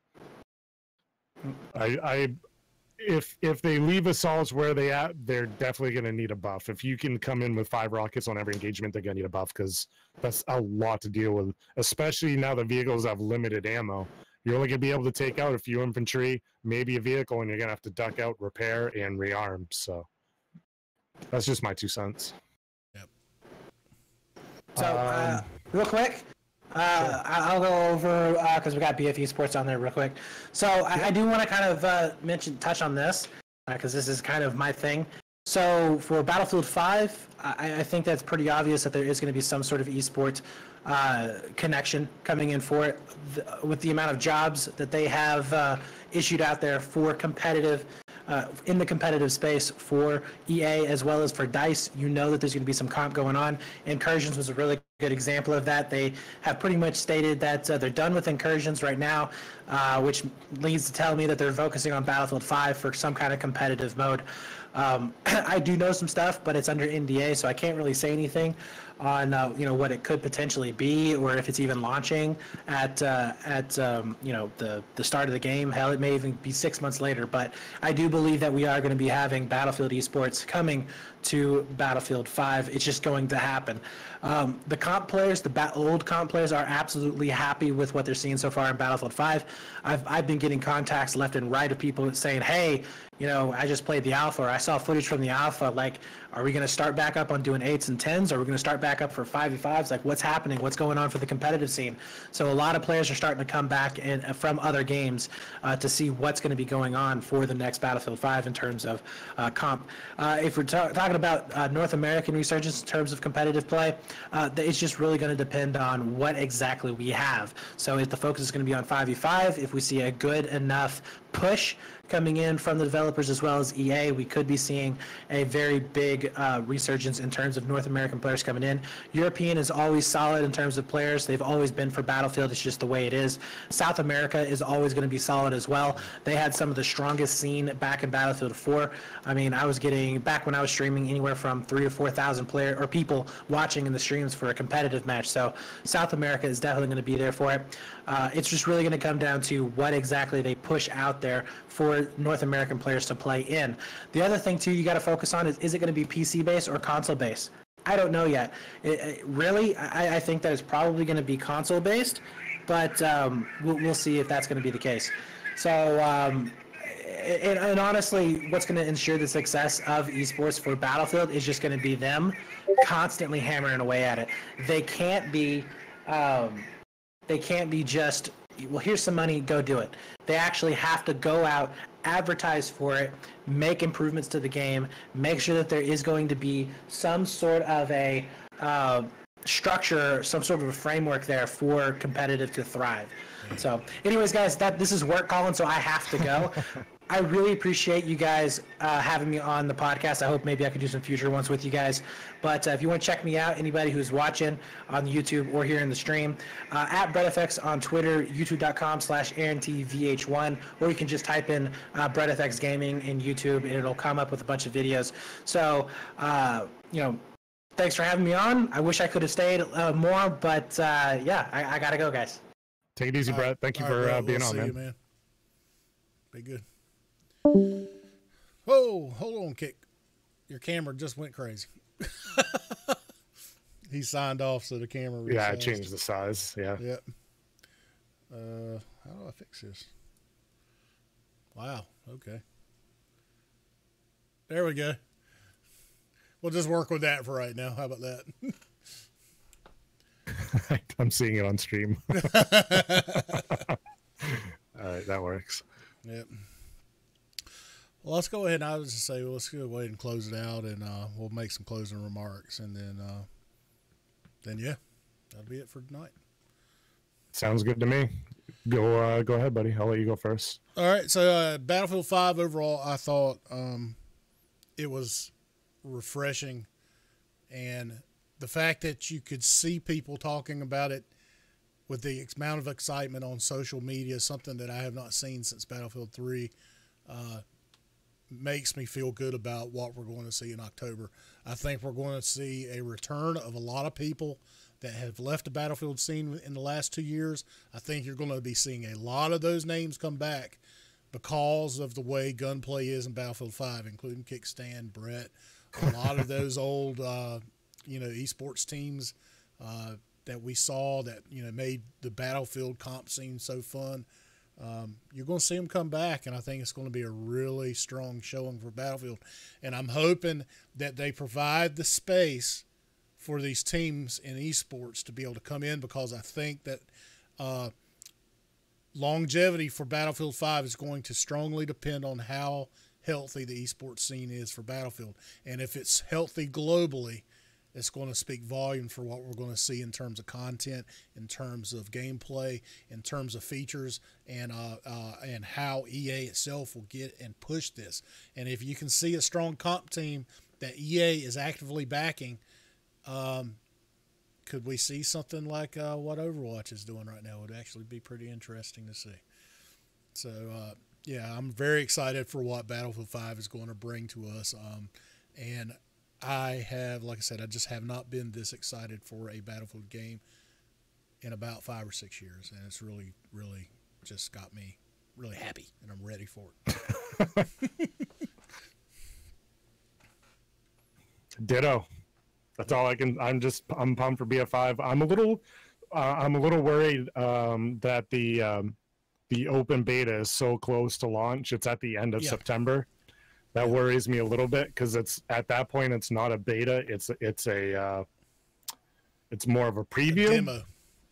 if they leave assaults where they at, they're definitely going to need a buff. If you can come in with 5 rockets on every engagement, they're going to need a buff because that's a lot to deal with. Especially now the vehicles have limited ammo. You're only going to be able to take out a few infantry, maybe a vehicle, and you're going to have to duck out, repair, and rearm. So. That's just my 2 cents. Yep. So, real quick, sure. I'll go over, because we got BFV Sports on there real quick. So, I do want to kind of touch on this, because this is kind of my thing. So, for Battlefield 5, I think that's pretty obvious that there is going to be some sort of eSports connection coming in for it, with the amount of jobs that they have issued out there for competitive in the competitive space for EA as well as for DICE. You know that there's going to be some comp going on. Incursions was a really good example of that. They have pretty much stated that they're done with Incursions right now, which leads to tell me that they're focusing on Battlefield 5 for some kind of competitive mode. I do know some stuff, but it's under NDA, so I can't really say anything on what it could potentially be, or if it's even launching at the start of the game. Hell, it may even be 6 months later. But I do believe that we are going to be having Battlefield esports coming to Battlefield 5. It's just going to happen. The comp players, old comp players, are absolutely happy with what they're seeing so far in Battlefield 5. I've been getting contacts left and right of people saying, hey, you know, I just played the alpha, or I saw footage from the alpha. Like, are we going to start back up on doing 8s and 10s? Or are we going to start back up for 5v5s? Like, what's happening? What's going on for the competitive scene? So a lot of players are starting to come back from other games to see what's going to be going on for the next Battlefield 5 in terms of comp. If we're talking about North American resurgence in terms of competitive play, it's just really going to depend on what exactly we have. So if the focus is going to be on 5v5, if we see a good enough push coming in from the developers as well as EA, we could be seeing a very big resurgence in terms of North American players coming in. European is always solid in terms of players. They've always been for Battlefield. It's just the way it is. South America is always going to be solid as well. They had some of the strongest scene back in Battlefield 4. I mean, I was getting, back when I was streaming, anywhere from 3,000 to 4,000 people watching in the streams for a competitive match. So South America is definitely going to be there for it. It's just really going to come down to what exactly they push out there for North American players to play in. The other thing, too, you got to focus on is it going to be PC-based or console-based? I don't know yet. Really, I think that it's probably going to be console-based, but we'll see if that's going to be the case. So, and honestly, what's going to ensure the success of esports for Battlefield is just going to be them constantly hammering away at it. They can't be just, well, here's some money, go do it. They actually have to go out, advertise for it, make improvements to the game, make sure that there is going to be some sort of a structure, some sort of a framework there for competitive to thrive. So anyways, guys, this is work calling, so I have to go. I really appreciate you guys having me on the podcast. I hope maybe I could do some future ones with you guys. But if you want to check me out, anybody who's watching on YouTube or here in the stream, at BrettFX on Twitter, youtube.com/AronTVH1, or you can just type in BrettFX Gaming in YouTube, and it'll come up with a bunch of videos. So, you know, thanks for having me on. I wish I could have stayed more, but yeah, I got to go, guys. Take it easy, Brett. Thank you for being on, man. Man. Be good. Oh, hold on, Kick. Your camera just went crazy. He signed off, so the camera resized. Yeah, I changed the size. Yeah. Yep. How do I fix this? Wow. Okay. There we go. We'll just work with that for right now. How about that? I'm seeing it on stream. All right, that works. Yep. Well, let's go ahead and I was just say, well, let's go ahead and close it out, and we'll make some closing remarks, and then yeah, that'll be it for tonight. Sounds good to me. Go ahead, buddy. I'll let you go first. All right. So Battlefield 5 overall, I thought it was refreshing, and the fact that you could see people talking about it with the amount of excitement on social media, something that I have not seen since Battlefield 3, makes me feel good about what we're going to see in October. I think we're going to see a return of a lot of people that have left the Battlefield scene in the last 2 years. I think you're going to be seeing a lot of those names come back because of the way gunplay is in Battlefield 5, including Kickstand, Brett, a lot of those old, eSports teams that we saw that, made the Battlefield comp scene so fun. You're going to see them come back, and I think it's going to be a really strong showing for Battlefield. And I'm hoping that they provide the space for these teams in esports to be able to come in, because I think that longevity for Battlefield 5 is going to strongly depend on how healthy the esports scene is for Battlefield. And if it's healthy globally, it's going to speak volumes for what we're going to see in terms of content, in terms of gameplay, in terms of features, and how EA itself will get and push this. And if you can see a strong comp team that EA is actively backing, could we see something like what Overwatch is doing right now? It would actually be pretty interesting to see. So, yeah, I'm very excited for what Battlefield 5 is going to bring to us. And I have, like I said, I just have not been this excited for a Battlefield game in about 5 or 6 years. And it's really, really just got me really happy, and I'm ready for it. Ditto. That's all I can. I'm pumped for BF5. I'm a little worried that the open beta is so close to launch. It's at the end of September. That worries me a little bit because it's at that point it's not a beta. It's more of a preview. Demo.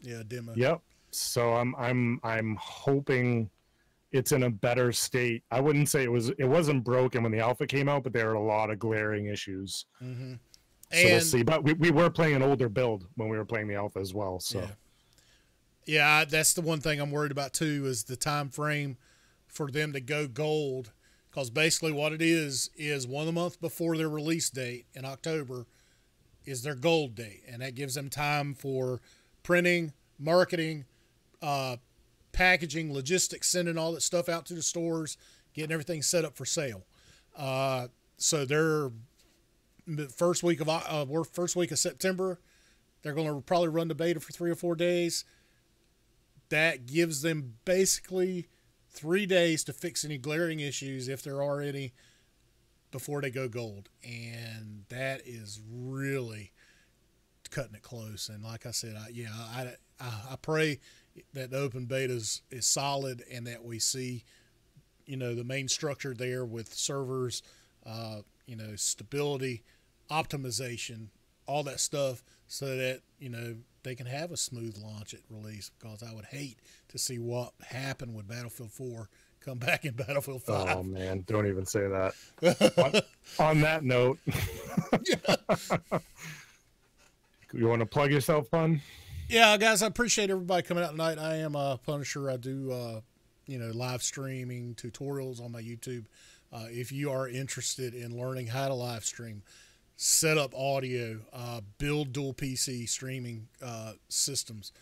Yeah, demo. Yep. So I'm hoping it's in a better state. I wouldn't say it wasn't broken when the alpha came out, but there are a lot of glaring issues. Mm-hmm. So we'll see. But we were playing an older build when we were playing the alpha as well. So yeah, that's the one thing I'm worried about too, is the time frame for them to go gold. Because basically what it is 1 month before their release date in October is their gold date. And that gives them time for printing, marketing, packaging, logistics, sending all that stuff out to the stores, getting everything set up for sale. So they're first week of September, they're going to probably run the beta for 3 or 4 days. That gives them basically 3 days to fix any glaring issues, if there are any, before they go gold. And that is really cutting it close. And like I said, I pray that the open beta is solid and that we see, the main structure there with servers, stability, optimization, all that stuff, so that, they can have a smooth launch at release, because I would hate to see what happened with Battlefield 4 come back in Battlefield 5. Oh, man, don't even say that. on that note, you want to plug yourself, Pun? Yeah, guys, I appreciate everybody coming out tonight. I am a Punisher. I do, live streaming tutorials on my YouTube. If you are interested in learning how to live stream, set up audio, build dual PC streaming systems,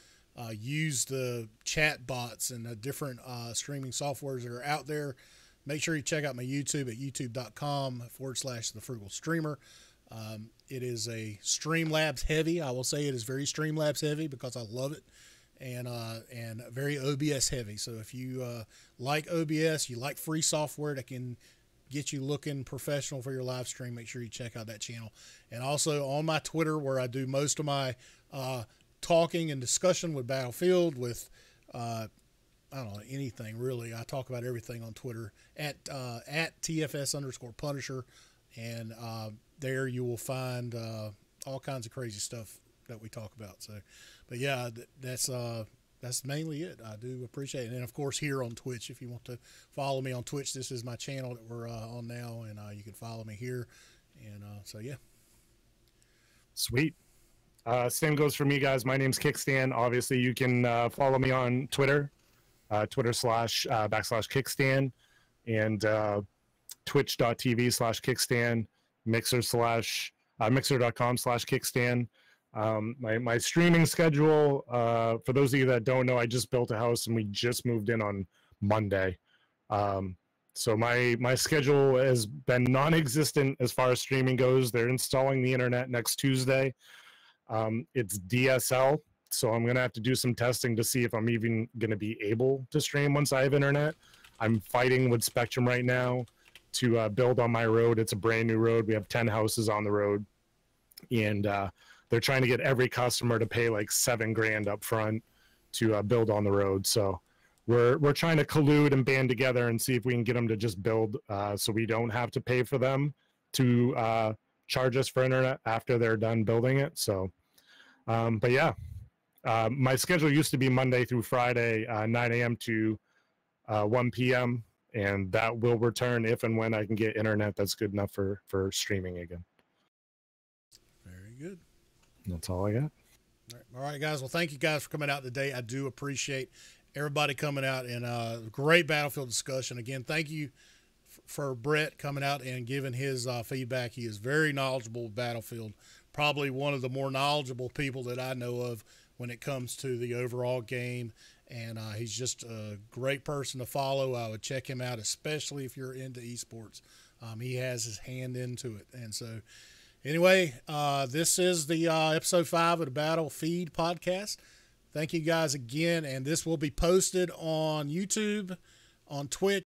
use the chat bots and the different streaming softwares that are out there, make sure you check out my YouTube at youtube.com/The Frugal Streamer. It is a Streamlabs heavy. I will say it is very Streamlabs heavy because I love it, and very OBS heavy. So if you like OBS, you like free software that can get you looking professional for your live stream, make sure you check out that channel. And also on my Twitter, where I do most of my talking and discussion with Battlefield, with I don't know, anything really. I talk about everything on Twitter at TFS_Punisher, and there you will find all kinds of crazy stuff that we talk about. So, but yeah, that's mainly it. I do appreciate it. And of course, here on Twitch, if you want to follow me on Twitch, this is my channel that we're on now, and you can follow me here. And so, yeah. Sweet. Same goes for me, guys. My name's Kickstand. Obviously, you can follow me on Twitter, Twitter/backslash Kickstand, and twitch.tv/Kickstand, Mixer.com/Kickstand. My streaming schedule, for those of you that don't know, I just built a house and we just moved in on Monday. So my schedule has been non-existent as far as streaming goes. They're installing the internet next Tuesday. It's DSL, so I'm going to have to do some testing to see if I'm even going to be able to stream once I have internet. I'm fighting with Spectrum right now to build on my road. It's a brand new road. We have 10 houses on the road, and they're trying to get every customer to pay like $7,000 up front to build on the road. So we're trying to collude and band together and see if we can get them to just build, so we don't have to pay for them to charge us for internet after they're done building it. So, but yeah, my schedule used to be Monday through Friday, 9 a.m. to 1 p.m. And that will return if and when I can get internet that's good enough for streaming again. Very good. That's all I got. All right, guys. Well, thank you guys for coming out today. I do appreciate everybody coming out, and great Battlefield discussion. Again, thank you for Brett coming out and giving his feedback. He is very knowledgeable of Battlefield, probably one of the more knowledgeable people that I know of when it comes to the overall game, and he's just a great person to follow. I would check him out, especially if you're into eSports. He has his hand into it. And so anyway, this is the episode 5 of the Battlefeed Podcast. Thank you guys again, and this will be posted on YouTube, on Twitch,